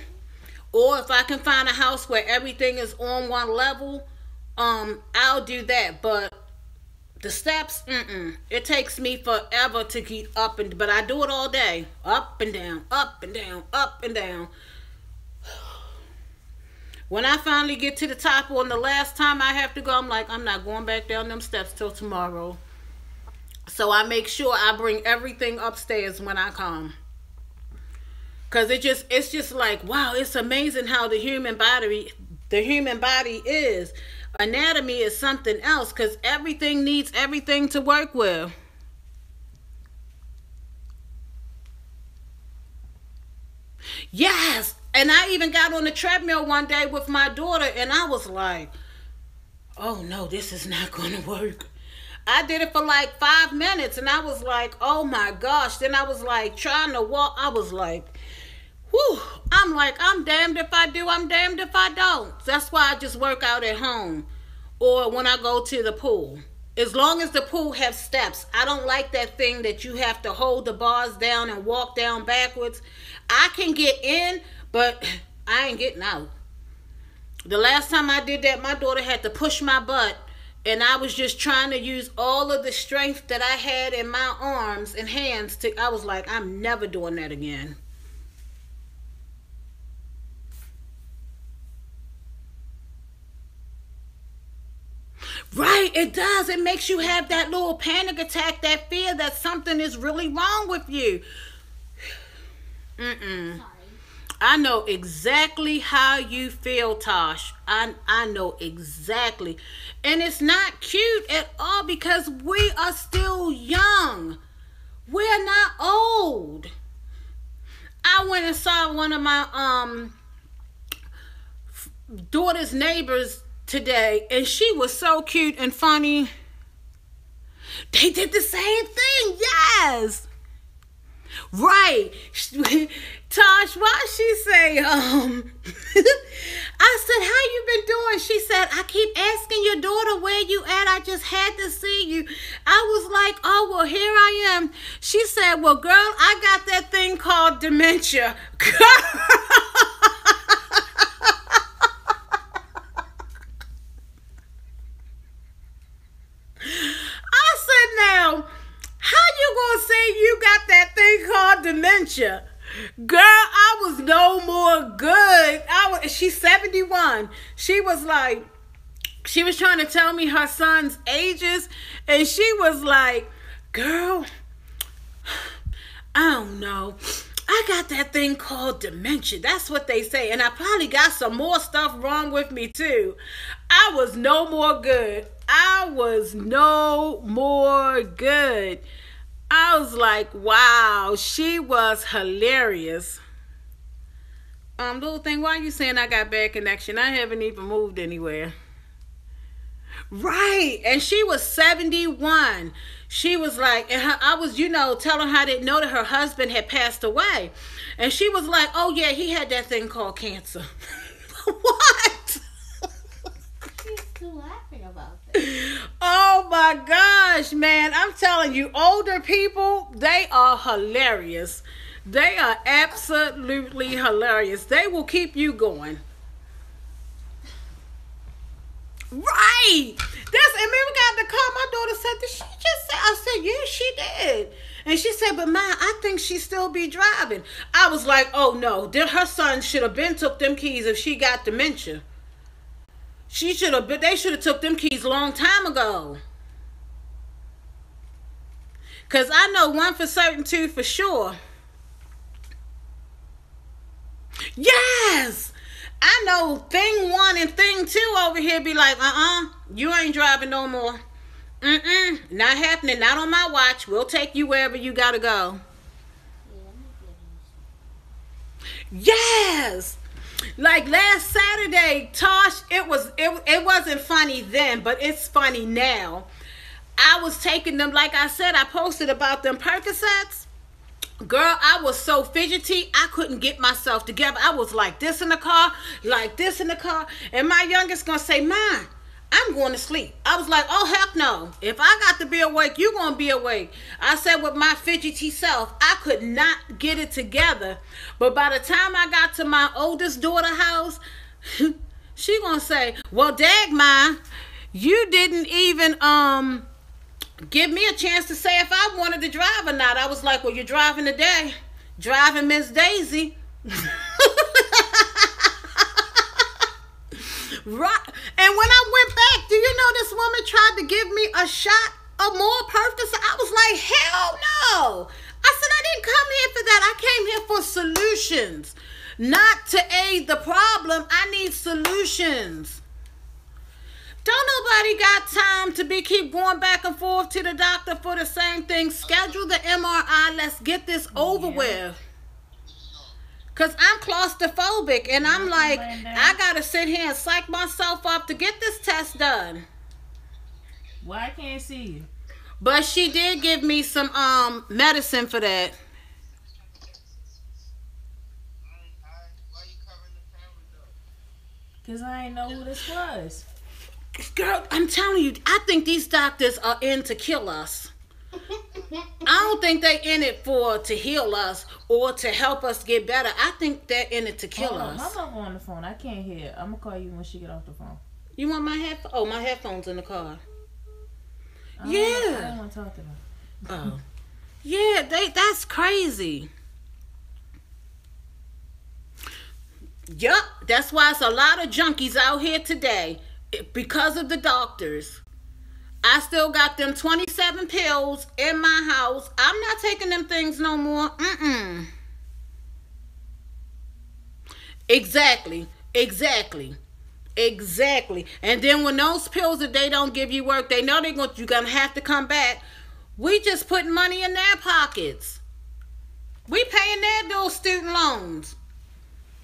or if I can find a house where everything is on one level, I'll do that. But the steps, it takes me forever to get up, but I do it all day. Up and down, up and down, up and down. When I finally get to the top on the last time I have to go, I'm like, I'm not going back down them steps till tomorrow. So I make sure I bring everything upstairs when I come. Cause it's just like, wow, it's amazing how the human body is. Anatomy is something else, cause everything needs everything to work with. Yes. And I even got on the treadmill one day with my daughter, and I was like, oh no, this is not gonna work. I did it for like 5 minutes, and I was like, oh my gosh. Then I was like trying to walk. I was like, whew. I'm like, I'm damned if I do, I'm damned if I don't. That's why I just work out at home or when I go to the pool. As long as the pool has steps. I don't like that thing that you have to hold the bars down and walk down backwards. I can get in, but I ain't getting out. The last time I did that, my daughter had to push my butt, and I was just trying to use all of the strength that I had in my arms and hands I was like, I'm never doing that again. Right, it does. It makes you have that little panic attack, that fear that something is really wrong with you. I know exactly how you feel, Tosh. I know exactly. And it's not cute at all because we are still young. We're not old. I went and saw one of my daughter's neighbors today, and she was so cute and funny. They did the same thing. Yes. Right. Tosh, why she say, I said, how you been doing? She said, I keep asking your daughter where you at. I just had to see you. I was like, oh, well, here I am. She said, well, girl, I got that thing called dementia. I said, now, how you gonna say you got that thing called dementia? Girl, I was no more good. She's 71. She was like, she was trying to tell me her son's ages, and she was like, girl, I don't know. I got that thing called dementia. That's what they say. And I probably got some more stuff wrong with me too. I was no more good. I was no more good. I was like, wow, she was hilarious. Little thing, why are you saying I got bad connection? I haven't even moved anywhere. Right. And she was 71. She was like, and I was, telling her I didn't know that her husband had passed away. And she was like, oh yeah, he had that thing called cancer. What? She's still laughing about that. Oh my gosh, man. I'm telling you, older people, they are hilarious. They are absolutely hilarious. They will keep you going. Right. And then we got in the car. My daughter said, did she just say? I said, yeah, she did. And she said, but Ma, I think she still be driving. I was like, oh no. Her son should have been took them keys if she got dementia. They should have took them keys a long time ago. Cause I know one for certain, two for sure. Yes. I know thing one and thing two over here be like, you ain't driving no more. Not happening. Not on my watch. We'll take you wherever you gotta go. Yes. Like last Saturday, Tosh, it wasn't funny then, but it's funny now. I was taking them, like I said, I posted about them Percocets. Girl, I was so fidgety, I couldn't get myself together. I was like this in the car, like this in the car. And my youngest gonna say, Ma, I'm going to sleep. I was like, oh, heck no. If I got to be awake, you gonna be awake. I said with my fidgety self, I could not get it together. But by the time I got to my oldest daughter house, she gonna say, well, dag, Ma, you didn't even, give me a chance to say if I wanted to drive or not. I was like, well, you're driving today. Driving Miss Daisy. Right. And when I went back, do you know this woman tried to give me a shot of more Percocet? I was like, hell no. I said, I didn't come here for that. I came here for solutions. Not to aid the problem. I need solutions. Don't nobody got time to keep going back and forth to the doctor for the same thing. Schedule the MRI. Let's get this over with. Because I'm claustrophobic. And I'm like, I got to sit here and psych myself up to get this test done. Well, I can't see you. But she did give me some medicine for that. Because I didn't know who this was. Girl, I'm telling you, I think these doctors are in to kill us. I don't think they in it to heal us or to help us get better. I think they're in it to kill us. My mom on the phone. I can't hear. I'm going to call you when she get off the phone. You want my headphones? Oh, my headphones in the car. I don't want to talk to them. Oh. Yeah, that's crazy. Yup, that's why it's a lot of junkies out here today. Because of the doctors. I still got them 27 pills in my house. I'm not taking them things no more. Exactly. And then when those pills that they don't give you work, they know you're going to have to come back. We just putting money in their pockets. We paying those student loans.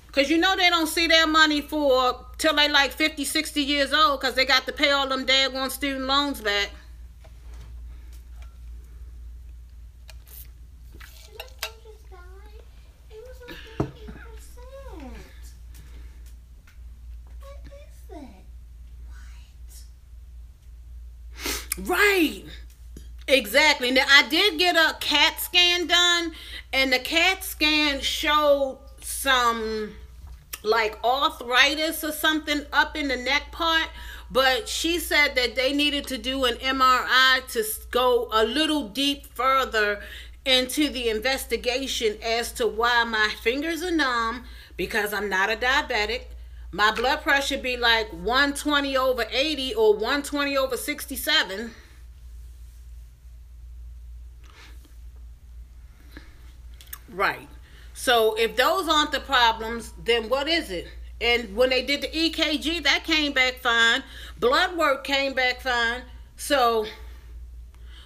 Because you know they don't see their money till they like 50, 60 years old because they got to pay all them daggone student loans back. It was like 8%. What is that? What? Right. Exactly. Now, I did get a CAT scan done, and the CAT scan showed some like arthritis or something up in the neck part, but she said that they needed to do an MRI to go a little deep further into the investigation as to why my fingers are numb, because I'm not a diabetic. My blood pressure be like 120 over 80 or 120 over 67. Right. So if those aren't the problems, then what is it? And when they did the EKG, that came back fine. Blood work came back fine. So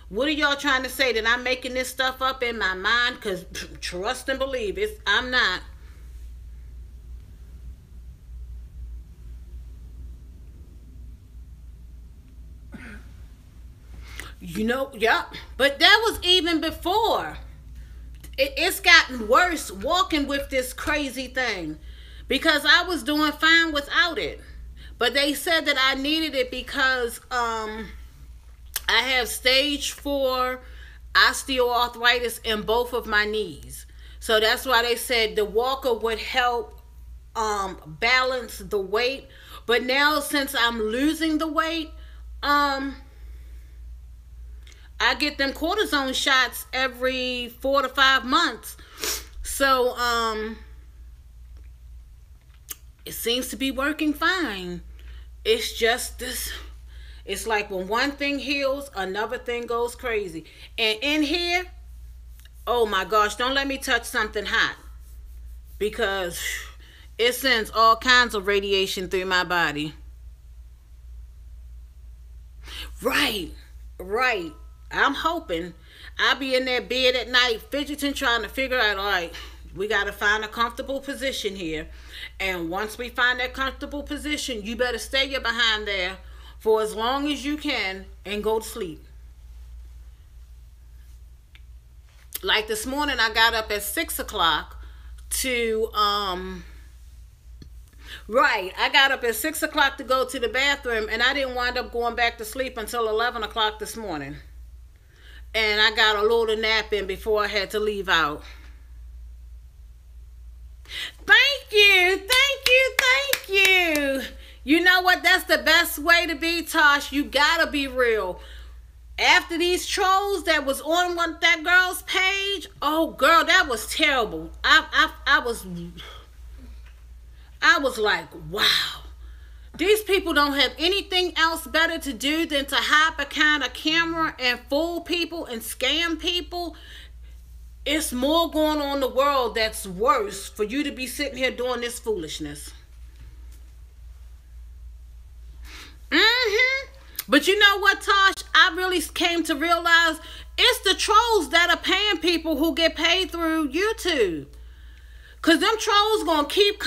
what are y'all trying to say? That I'm making this stuff up in my mind? Because trust and believe, I'm not. You know, yeah. But that was even before. It's gotten worse walking with this crazy thing, because I was doing fine without it. But they said that I needed it because I have stage 4 osteoarthritis in both of my knees. So that's why they said the walker would help balance the weight. But now since I'm losing the weight, I get them cortisone shots every 4 to 5 months. So it seems to be working fine. It's just this. It's like when one thing heals, another thing goes crazy. And in here, oh my gosh, don't let me touch something hot, because it sends all kinds of radiation through my body. Right. I'm hoping I'll be in that bed at night fidgeting, trying to figure out, all right, we got to find a comfortable position here. And once we find that comfortable position, you better stay your behind there for as long as you can and go to sleep. Like this morning, I got up at 6 o'clock to, I got up at 6 o'clock to go to the bathroom, and I didn't wind up going back to sleep until 11 o'clock this morning. And I got a little nap in before I had to leave out. Thank you. You know what? That's the best way to be, Tosh. You gotta be real. After these trolls that was on that girl's page, oh girl, that was terrible. I was like, wow. These people don't have anything else better to do than to hide behind a camera and fool people and scam people. It's more going on in the world that's worse for you to be sitting here doing this foolishness. But you know what, Tosh? I really came to realize it's the trolls that are paying people who get paid through YouTube. Because them trolls going to keep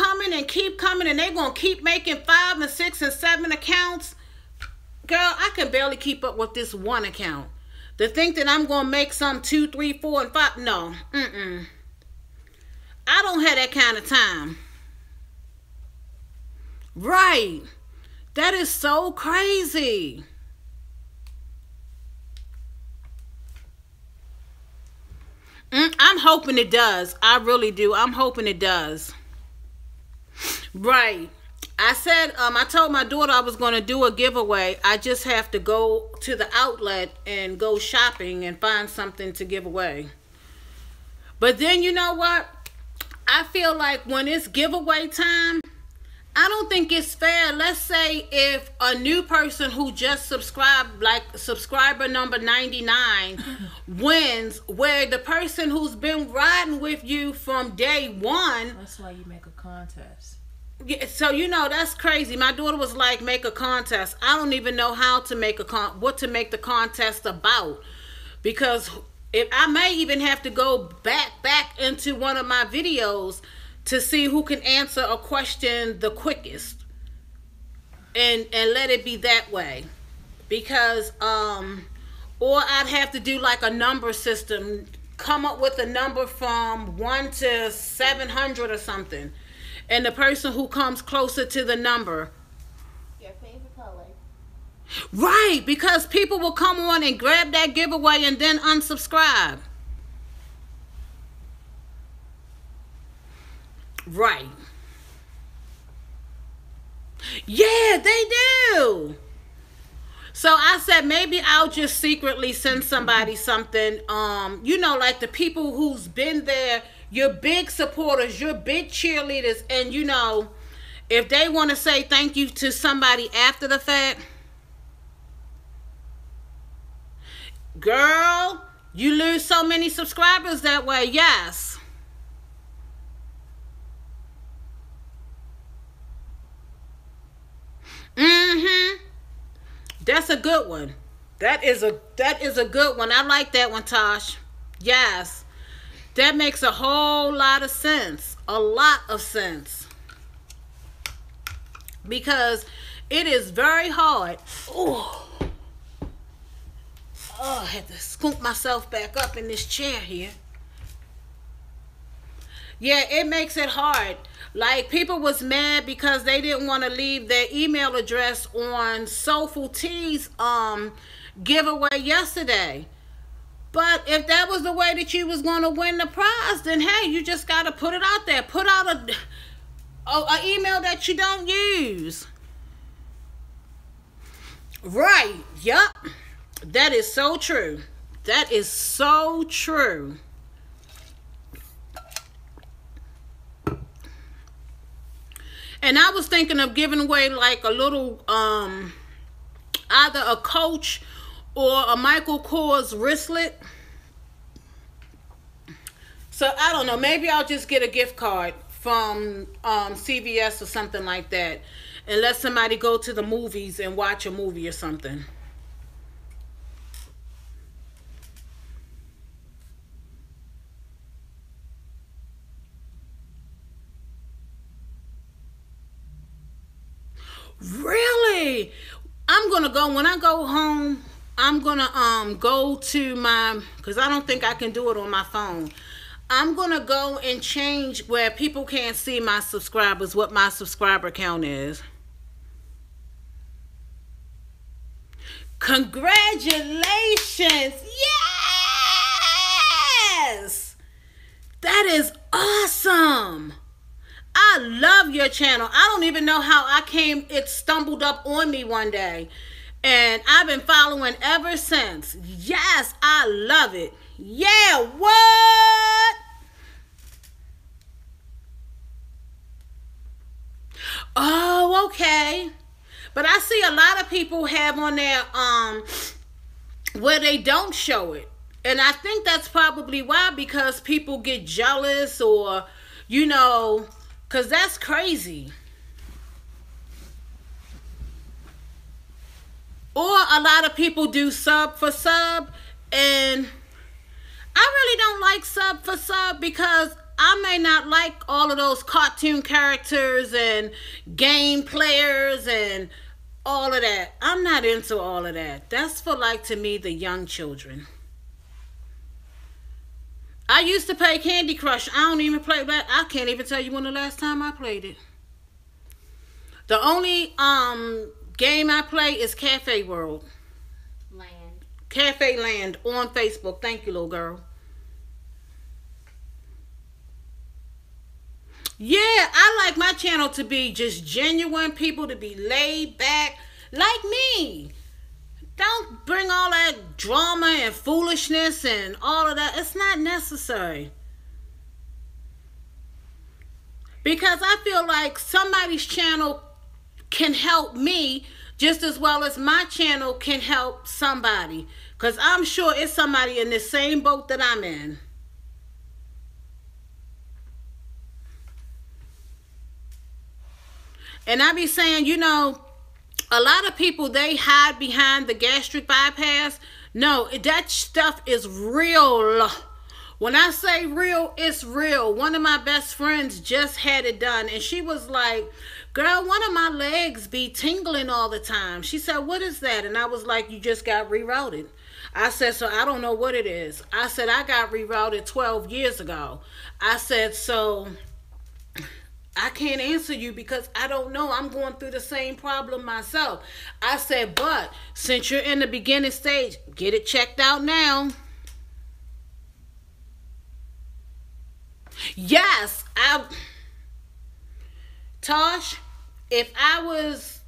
coming, and they're going to keep making 5 and 6 and 7 accounts. Girl, I can barely keep up with this one account. To think that I'm going to make some 2, 3, 4, and 5. No. I don't have that kind of time. Right. That is so crazy. I'm hoping it does. I really do. I'm hoping it does. Right. I said, I told my daughter I was going to do a giveaway. I just have to go to the outlet and go shopping and find something to give away. But then, you know what? I feel like when it's giveaway time, I don't think it's fair. Let's say if a new person who just subscribed, like subscriber number 99, wins, where the person who's been riding with you from day one. That's why you make a contest. Yeah, so you know that's crazy. My daughter was like, make a contest. I don't even know how to make what to make the contest about, because if I may even have to go back into one of my videos to see who can answer a question the quickest, and let it be that way, because or I'd have to do like a number system, come up with a number from 1 to 700 or something, and the person who comes closer to the number. Your favorite color. Right, because people will come on and grab that giveaway and then unsubscribe. Right. Yeah, they do. So I said maybe I'll just secretly send somebody something. You know, like the people who's been there, your big supporters, your big cheerleaders, and you know, if they want to say thank you to somebody after the fact, girl, you lose so many subscribers that way. Yes. That's a good one. That is a good one. I like that one, Tosh. Yes. That makes a whole lot of sense. A lot of sense. Because it is very hard. Oh, I had to scoop myself back up in this chair here. Yeah, it makes it hard. Like, people was mad because they didn't want to leave their email address on Soulful Tea's giveaway yesterday. But if that was the way that you was going to win the prize, then hey, you just got to put it out there. Put out a email that you don't use. Right. Yup. That is so true. That is so true. And I was thinking of giving away like a little, either a Coach or a Michael Kors wristlet. So I don't know. Maybe I'll just get a gift card from CVS or something like that, and let somebody go to the movies and watch a movie or something. Really? I'm gonna go when I go home. I'm gonna go to my, because I don't think I can do it on my phone. I'm gonna go and change where people can't see my subscribers, what my subscriber count is. Congratulations! Yes! That is awesome! I love your channel. I don't even know how it stumbled up on me one day. And I've been following ever since. Yes, I love it. Yeah, what? Oh, okay. But I see a lot of people have on there where they don't show it. And I think that's probably why, because people get jealous or, you know, because that's crazy. Or a lot of people do sub for sub, and I really don't like sub for sub because I may not like all of those cartoon characters and game players and all of that. I'm not into all of that. That's for, like, to me, the young children. I used to play Candy Crush. I don't even play that. I can't even tell you when the last time I played it. The only game I play is Cafe World. Cafe Land on Facebook. Thank you, little girl. Yeah, I like my channel to be just genuine people, to be laid back, like me. Don't bring all that drama and foolishness and all of that. It's not necessary. Because I feel like somebody's channel can help me just as well as my channel can help somebody. Because I'm sure it's somebody in the same boat that I'm in. And I be saying, you know, a lot of people, they hide behind the gastric bypass. No, that stuff is real. When I say real, it's real. One of my best friends just had it done, and she was like, girl, one of my legs be tingling all the time. She said, what is that? And I was like, you just got rerouted. I said, so I don't know what it is. I said, I got rerouted 12 years ago. I said, so I can't answer you because I don't know. I'm going through the same problem myself. I said, but since you're in the beginning stage, get it checked out now. Yes, Tosh, if I was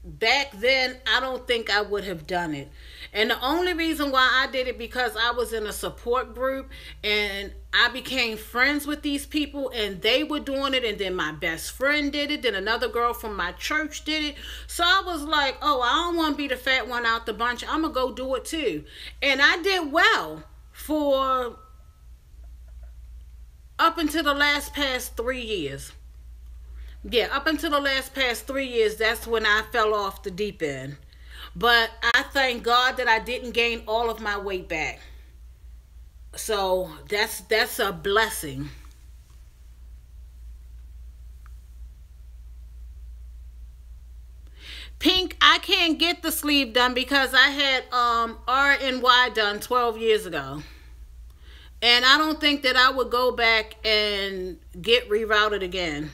back then, I don't think I would have done it. And the only reason why I did it because I was in a support group and I became friends with these people and they were doing it, and then my best friend did it, then another girl from my church did it. So I was like, oh, I don't want to be the fat one out the bunch. I'm going to go do it too. And I did well for up until the past 3 years. Yeah, up until the past 3 years, that's when I fell off the deep end. But I thank God that I didn't gain all of my weight back. So that's a blessing. Pink, I can't get the sleeve done because I had R and Y done 12 years ago. And I don't think that I would go back and get rerouted again.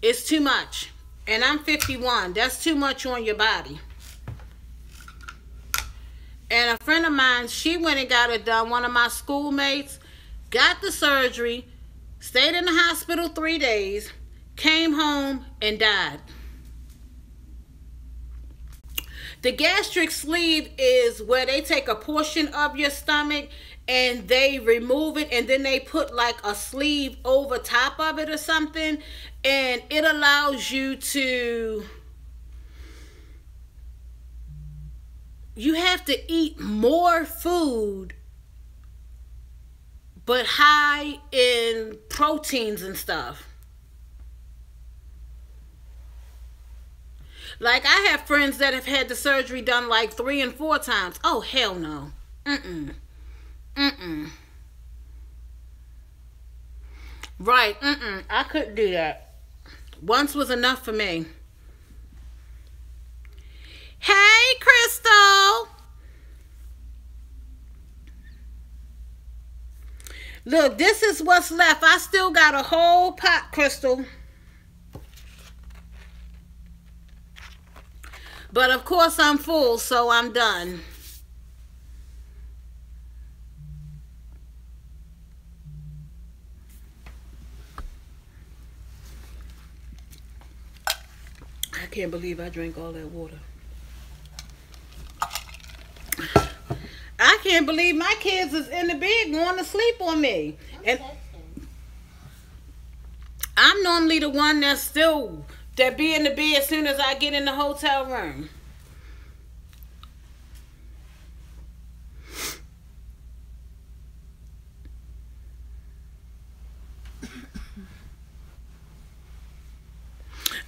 It's too much. And I'm 51. That's too much on your body. And a friend of mine, she went and got it done. One of my schoolmates got the surgery, stayed in the hospital 3 days, came home and died. The gastric sleeve is where they take a portion of your stomach and they remove it, and then they put like a sleeve over top of it or something, and it allows you to, you have to eat more food but high in proteins and stuff. Like, I have friends that have had the surgery done like 3 and 4 times. Oh, hell no. Right, I couldn't do that. Once was enough for me. Hey, Crystal. Look, this is what's left. I still got a whole pot, Crystal. But of course I'm full, so I'm done. I can't believe I drank all that water. I can't believe my kids is in the bed going to sleep on me. And I'm normally the one that be in the bed as soon as I get in the hotel room.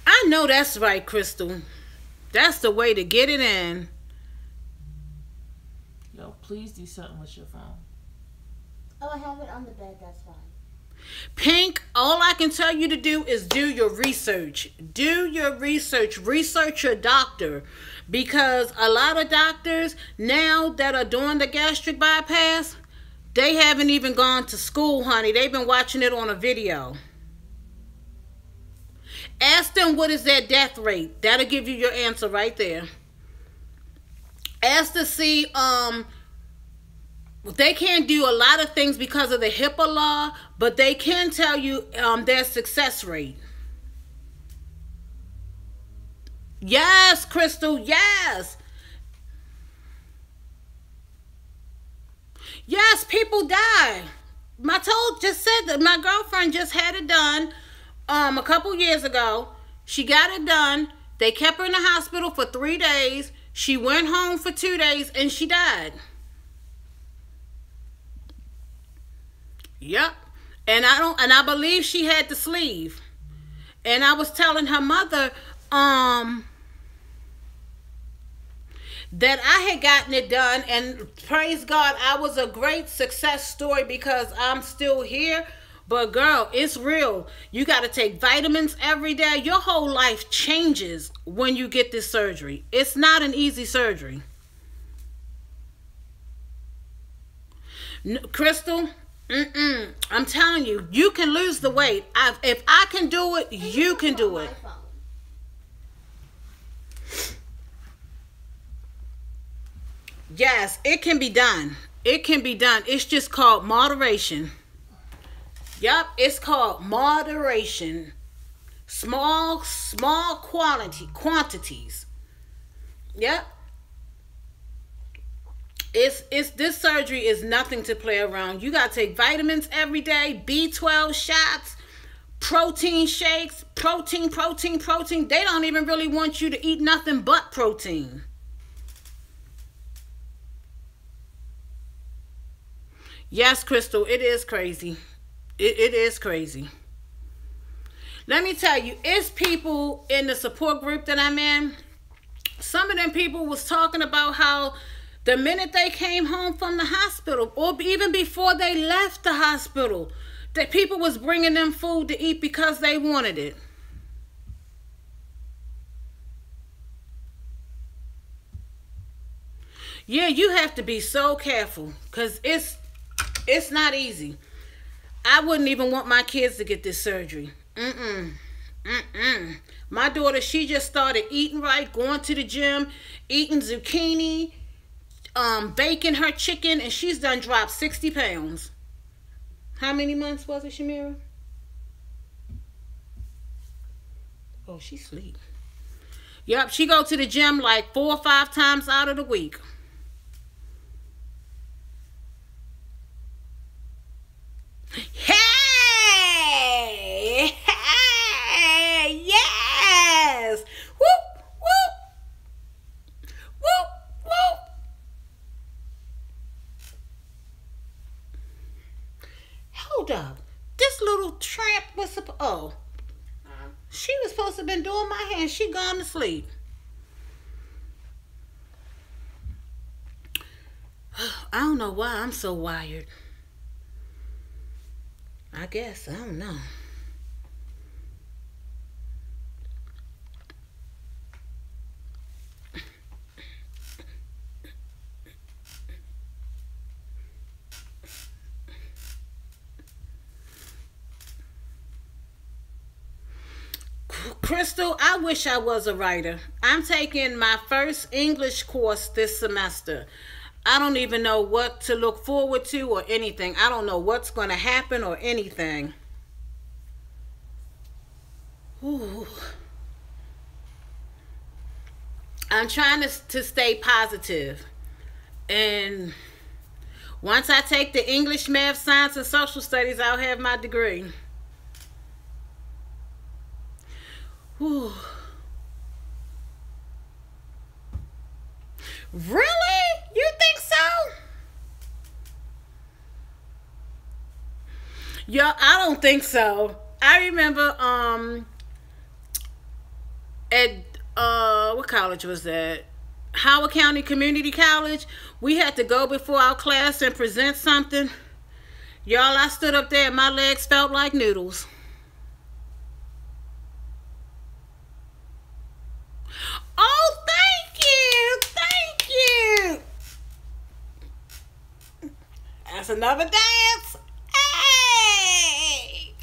I know that's right, Crystal. That's the way to get it in. Yo, please do something with your phone. Oh, I have it on the bed. That's fine. Pink, all I can tell you to do is do your research. Do your research. Research your doctor. Because a lot of doctors now that are doing the gastric bypass, they haven't even gone to school, honey. They've been watching it on a video. Ask them what is their death rate. That'll give you your answer right there. Ask to see, they can't do a lot of things because of the HIPAA law, but they can tell you their success rate. Yes, Crystal, yes. Yes, people die. Just said that my girlfriend just had it done a couple years ago. She got it done. They kept her in the hospital for 3 days. She went home for 2 days and she died. Yep. And I believe she had the sleeve. And I was telling her mother that I had gotten it done, and praise God, I was a great success story because I'm still here. But girl, it's real. You got to take vitamins every day. Your whole life changes when you get this surgery. It's not an easy surgery. Crystal, I'm telling you, you can lose the weight. If I can do it, you can do it. Yes, it can be done. It can be done. It's just called moderation. Yep, it's called moderation. Small quantities. Yep. This surgery is nothing to play around. You gotta take vitamins every day, B12 shots, protein shakes, protein. They don't even really want you to eat nothing but protein. Yes, Crystal, it is crazy. It is crazy. Let me tell you, it's people in the support group that I'm in. Some of them people was talking about how the minute they came home from the hospital, or even before they left the hospital, that people was bringing them food to eat because they wanted it. Yeah, you have to be so careful because it's not easy. I wouldn't even want my kids to get this surgery. My daughter, she just started eating right, going to the gym, eating zucchini, baking her chicken, and she's done dropped 60 pounds. How many months was it, Shamira? Oh, she sleep. Yep, she go to the gym like 4 or 5 times out of the week. Hey! Hey! Yes! Whoop! Whoop! Whoop! Whoop! Hold up. This little tramp was she was supposed to have been doing my hair. She gone to sleep. I don't know why I'm so wired. I guess. I don't know. Crystal, I wish I was a writer. I'm taking my first English course this semester. I don't even know what to look forward to or anything. I don't know what's going to happen or anything. Ooh. I'm trying to stay positive. And once I take the English, math, science, and social studies, I'll have my degree. Ooh. Really? You think so? Yeah, I don't think so. I remember at what college was that? Howard County Community College. We had to go before our class and present something. Y'all, I stood up there and my legs felt like noodles. Oh, thank you. Thank you. That's another dance. Hey.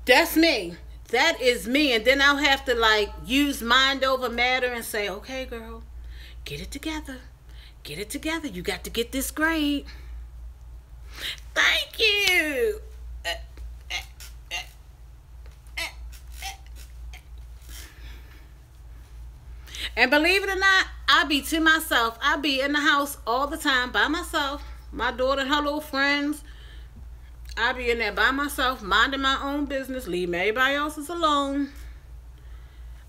That's me. That is me. And then I'll have to like use mind over matter and say, okay, girl, get it together. Get it together. You got to get this grade. Thank you. And believe it or not, I be to myself. I be in the house all the time by myself. My daughter and her little friends. I be in there by myself, minding my own business, leaving everybody else's alone.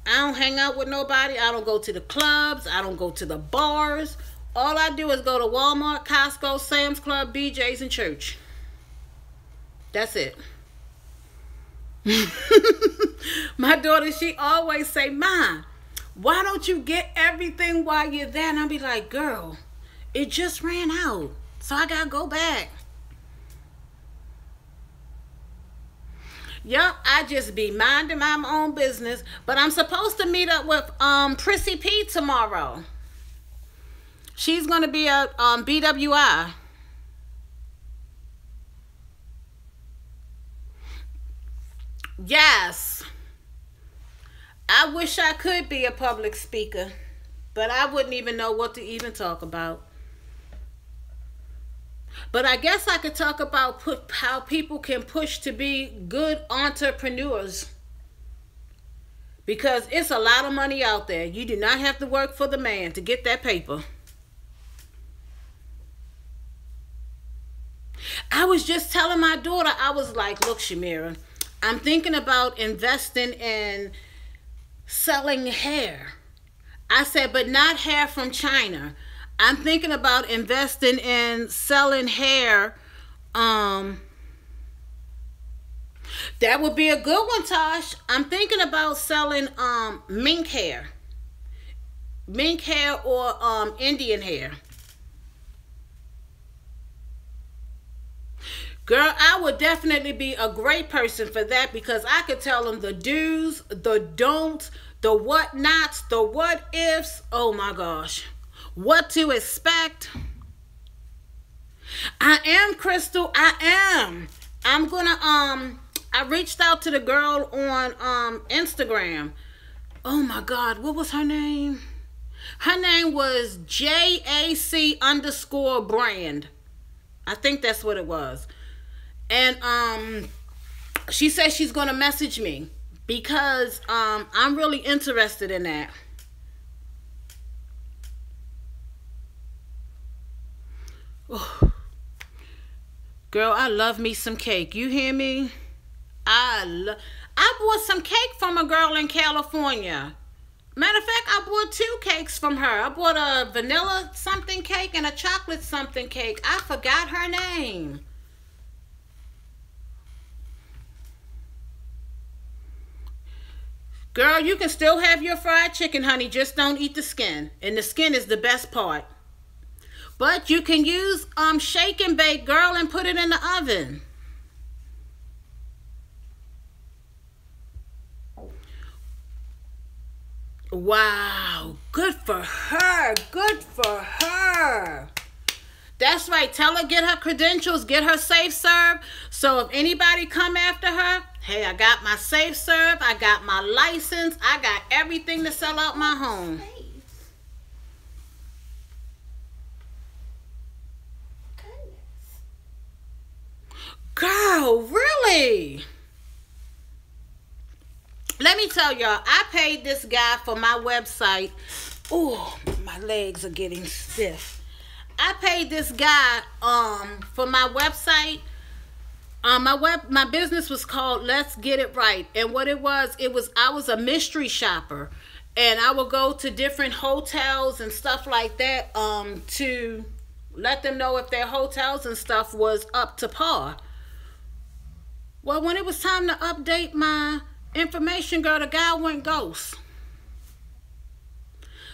I don't hang out with nobody. I don't go to the clubs. I don't go to the bars. All I do is go to Walmart, Costco, Sam's Club, BJ's, and church. That's it. My daughter, she always say, Mom, why don't you get everything while you're there? And I'll be like, girl, it just ran out. So I got to go back. Yup, I just be minding my own business. But I'm supposed to meet up with Prissy P tomorrow. She's going to be at BWI. Yes. I wish I could be a public speaker, but I wouldn't even know what to even talk about. But I guess I could talk about how people can push to be good entrepreneurs. Because it's a lot of money out there. You do not have to work for the man to get that paper. I was just telling my daughter, I was like, look, Shamira, I'm thinking about investing in selling hair. I said, but not hair from China. I'm thinking about investing in selling hair. That would be a good one, Tosh. I'm thinking about selling mink hair. Mink hair or Indian hair. Girl, I would definitely be a great person for that because I could tell them the do's, the don'ts, the what nots, the what ifs. Oh my gosh. What to expect. I am, Crystal. I am. I'm gonna I reached out to the girl on Instagram. Oh my God, what was her name? Her name was JAC_brand. I think that's what it was. And she said she's gonna message me because I'm really interested in that. Oh. Girl, I love me some cake. You hear me? I bought some cake from a girl in California. Matter of fact, I bought 2 cakes from her. I bought a vanilla something cake and a chocolate something cake. I forgot her name. Girl, you can still have your fried chicken, honey. Just don't eat the skin. And the skin is the best part. But you can use shake and bake, girl, and put it in the oven. Wow, good for her. Good for her. That's right. Tell her, get her credentials, get her safe serve. So if anybody come after her, hey, I got my safe serve, I got my license, I got everything to sell out my home. Girl, really? Let me tell y'all, I paid this guy for my website. Oh, my legs are getting stiff. I paid this guy for my website. My business was called Let's Get It Right. And what it was I was a mystery shopper. And I would go to different hotels and stuff like that to let them know if their hotels and stuff was up to par. Well, when it was time to update my information, girl, the guy went ghost.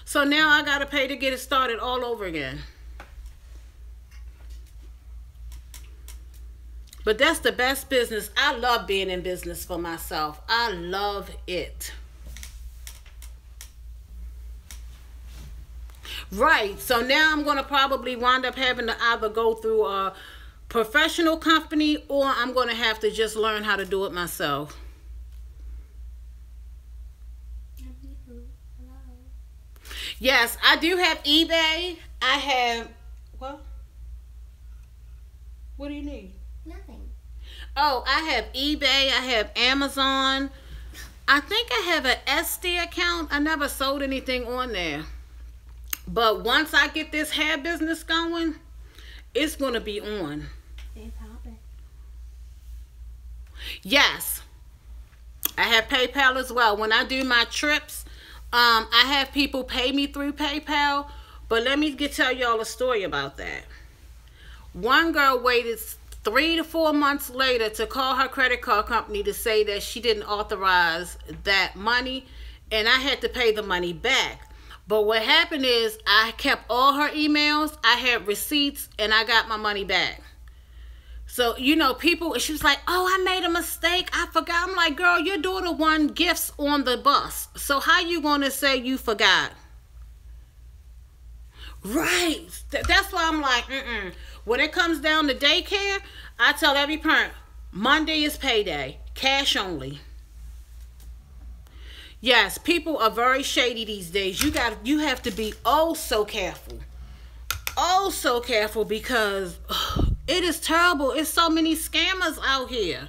So now I gotta pay to get it started all over again. But that's the best business. I love being in business for myself. I love it. Right. So now I'm going to probably wind up having to either go through a professional company or I'm going to have to just learn how to do it myself. Yes, I do have eBay. I have... What? What do you need? Nothing. Oh, I have eBay. I have Amazon. I think I have an SD account. I never sold anything on there. But once I get this hair business going, it's going to be on. Yes. I have PayPal as well. When I do my trips, I have people pay me through PayPal. But let me tell y'all a story about that. One girl waited 3 to 4 months later to call her credit card company to say that she didn't authorize that money, and I had to pay the money back. But what happened is I kept all her emails, I had receipts, and I got my money back. So, you know, people, she was like, oh, I made a mistake, I forgot. I'm like, girl, your daughter won gifts on the bus. So how you going to say you forgot? Right. That's why I'm like, When it comes down to daycare, I tell every parent, Monday is payday, cash only. Yes, people are very shady these days. You have to be oh so careful. Oh so careful because it is terrible. It's so many scammers out here.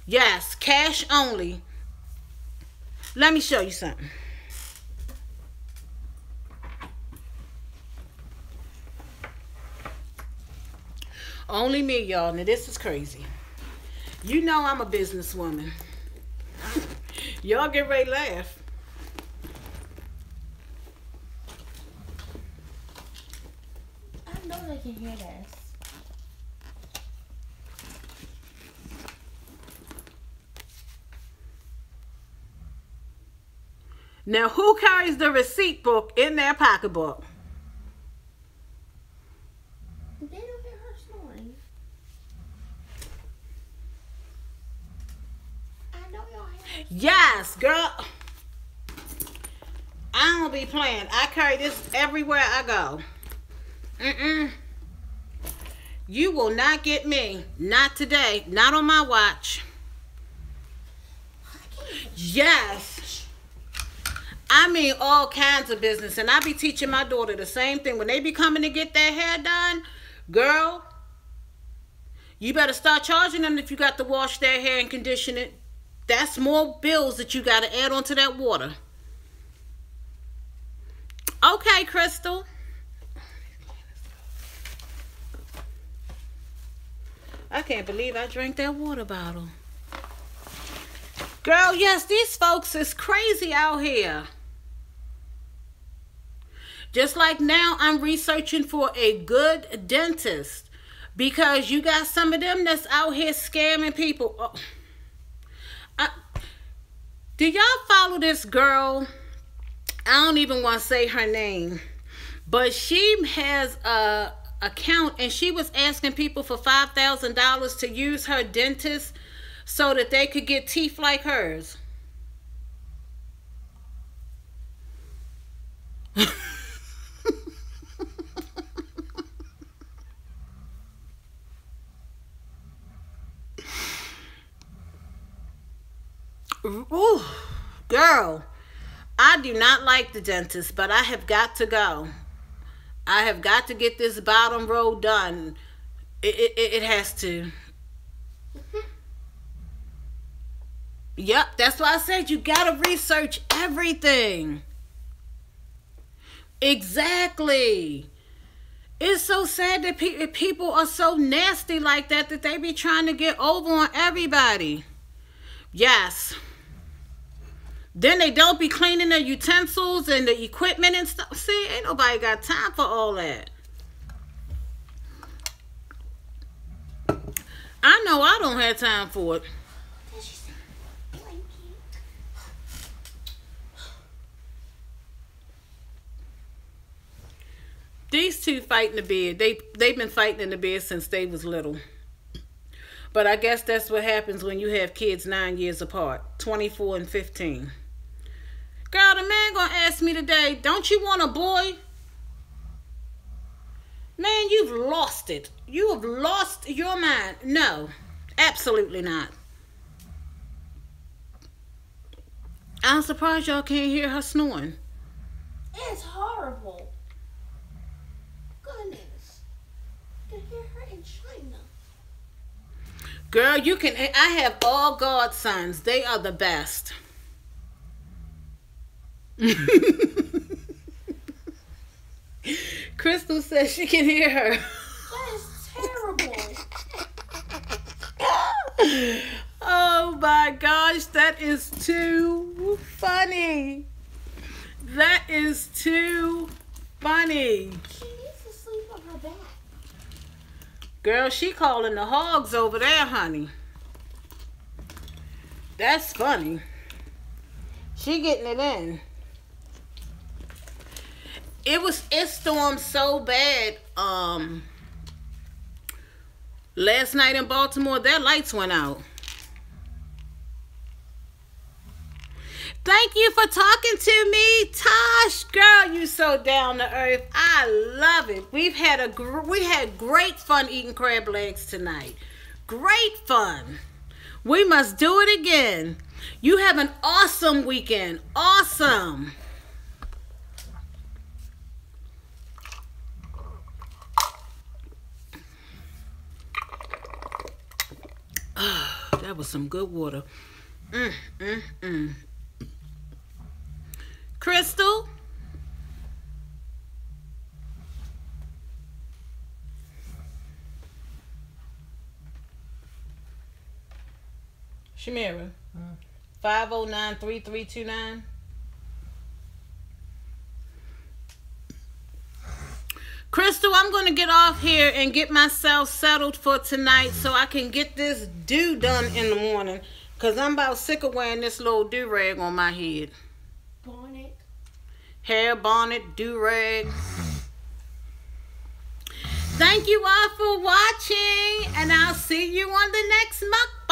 Yes, cash only. Let me show you something. Only me, y'all. Now, this is crazy. You know I'm a businesswoman. Y'all get ready to laugh. I know they can hear this. Now, who carries the receipt book in their pocketbook? They don't hear her snoring. I know y'all hear her. Yes, girl. I don't be playing. I carry this everywhere I go. You will not get me. Not today. Not on my watch. I Yes. I mean, all kinds of business. And I be teaching my daughter the same thing. When they be coming to get their hair done, girl, you better start charging them if you got to wash their hair and condition it. That's more bills that you got to add onto that water. Okay, Crystal. I can't believe I drank that water bottle. Girl, yes, these folks is crazy out here. Just like now, I'm researching for a good dentist. Because you got some of them that's out here scamming people. Oh. Do y'all follow this girl? I don't even want to say her name. But she has a account and she was asking people for $5,000 to use her dentist so that they could get teeth like hers. Ooh, girl, I do not like the dentist, but I have got to go. I have got to get this bottom row done. It has to. Yep, that's why I said you gotta research everything. Exactly. It's so sad that people are so nasty like that they be trying to get over on everybody. Yes. Then they don't be cleaning their utensils and the equipment and stuff. See, ain't nobody got time for all that. I know I don't have time for it. These two fight in the bed. They've been fighting in the bed since they was little. But I guess that's what happens when you have kids 9 years apart. 24 and 15. Girl, the man gonna ask me today, don't you want a boy? Man, you've lost it. You have lost your mind. No, absolutely not. I'm surprised y'all can't hear her snoring. It's horrible. Goodness. You can hear her in China. Girl, you can. I have all godsons. They are the best. Crystal says she can hear her. That is terrible. Oh my gosh, that is too funny. That is too funny. She needs to sleep on her back. Girl, she calling the hogs over there, honey. That's funny. She getting it in. It stormed so bad last night in Baltimore, their lights went out. Thank you for talking to me, Tosh. Girl, you so down to earth. I love it. We had great fun eating crab legs tonight. Great fun. We must do it again. You have an awesome weekend. Awesome. That was some good water. Crystal? Shamira? 509-3329. Crystal, I'm going to get off here and get myself settled for tonight so I can get this do done in the morning. Because I'm about sick of wearing this little do-rag on my head. Bonnet. Hair, bonnet, do-rag. Thank you all for watching. And I'll see you on the next MukBang.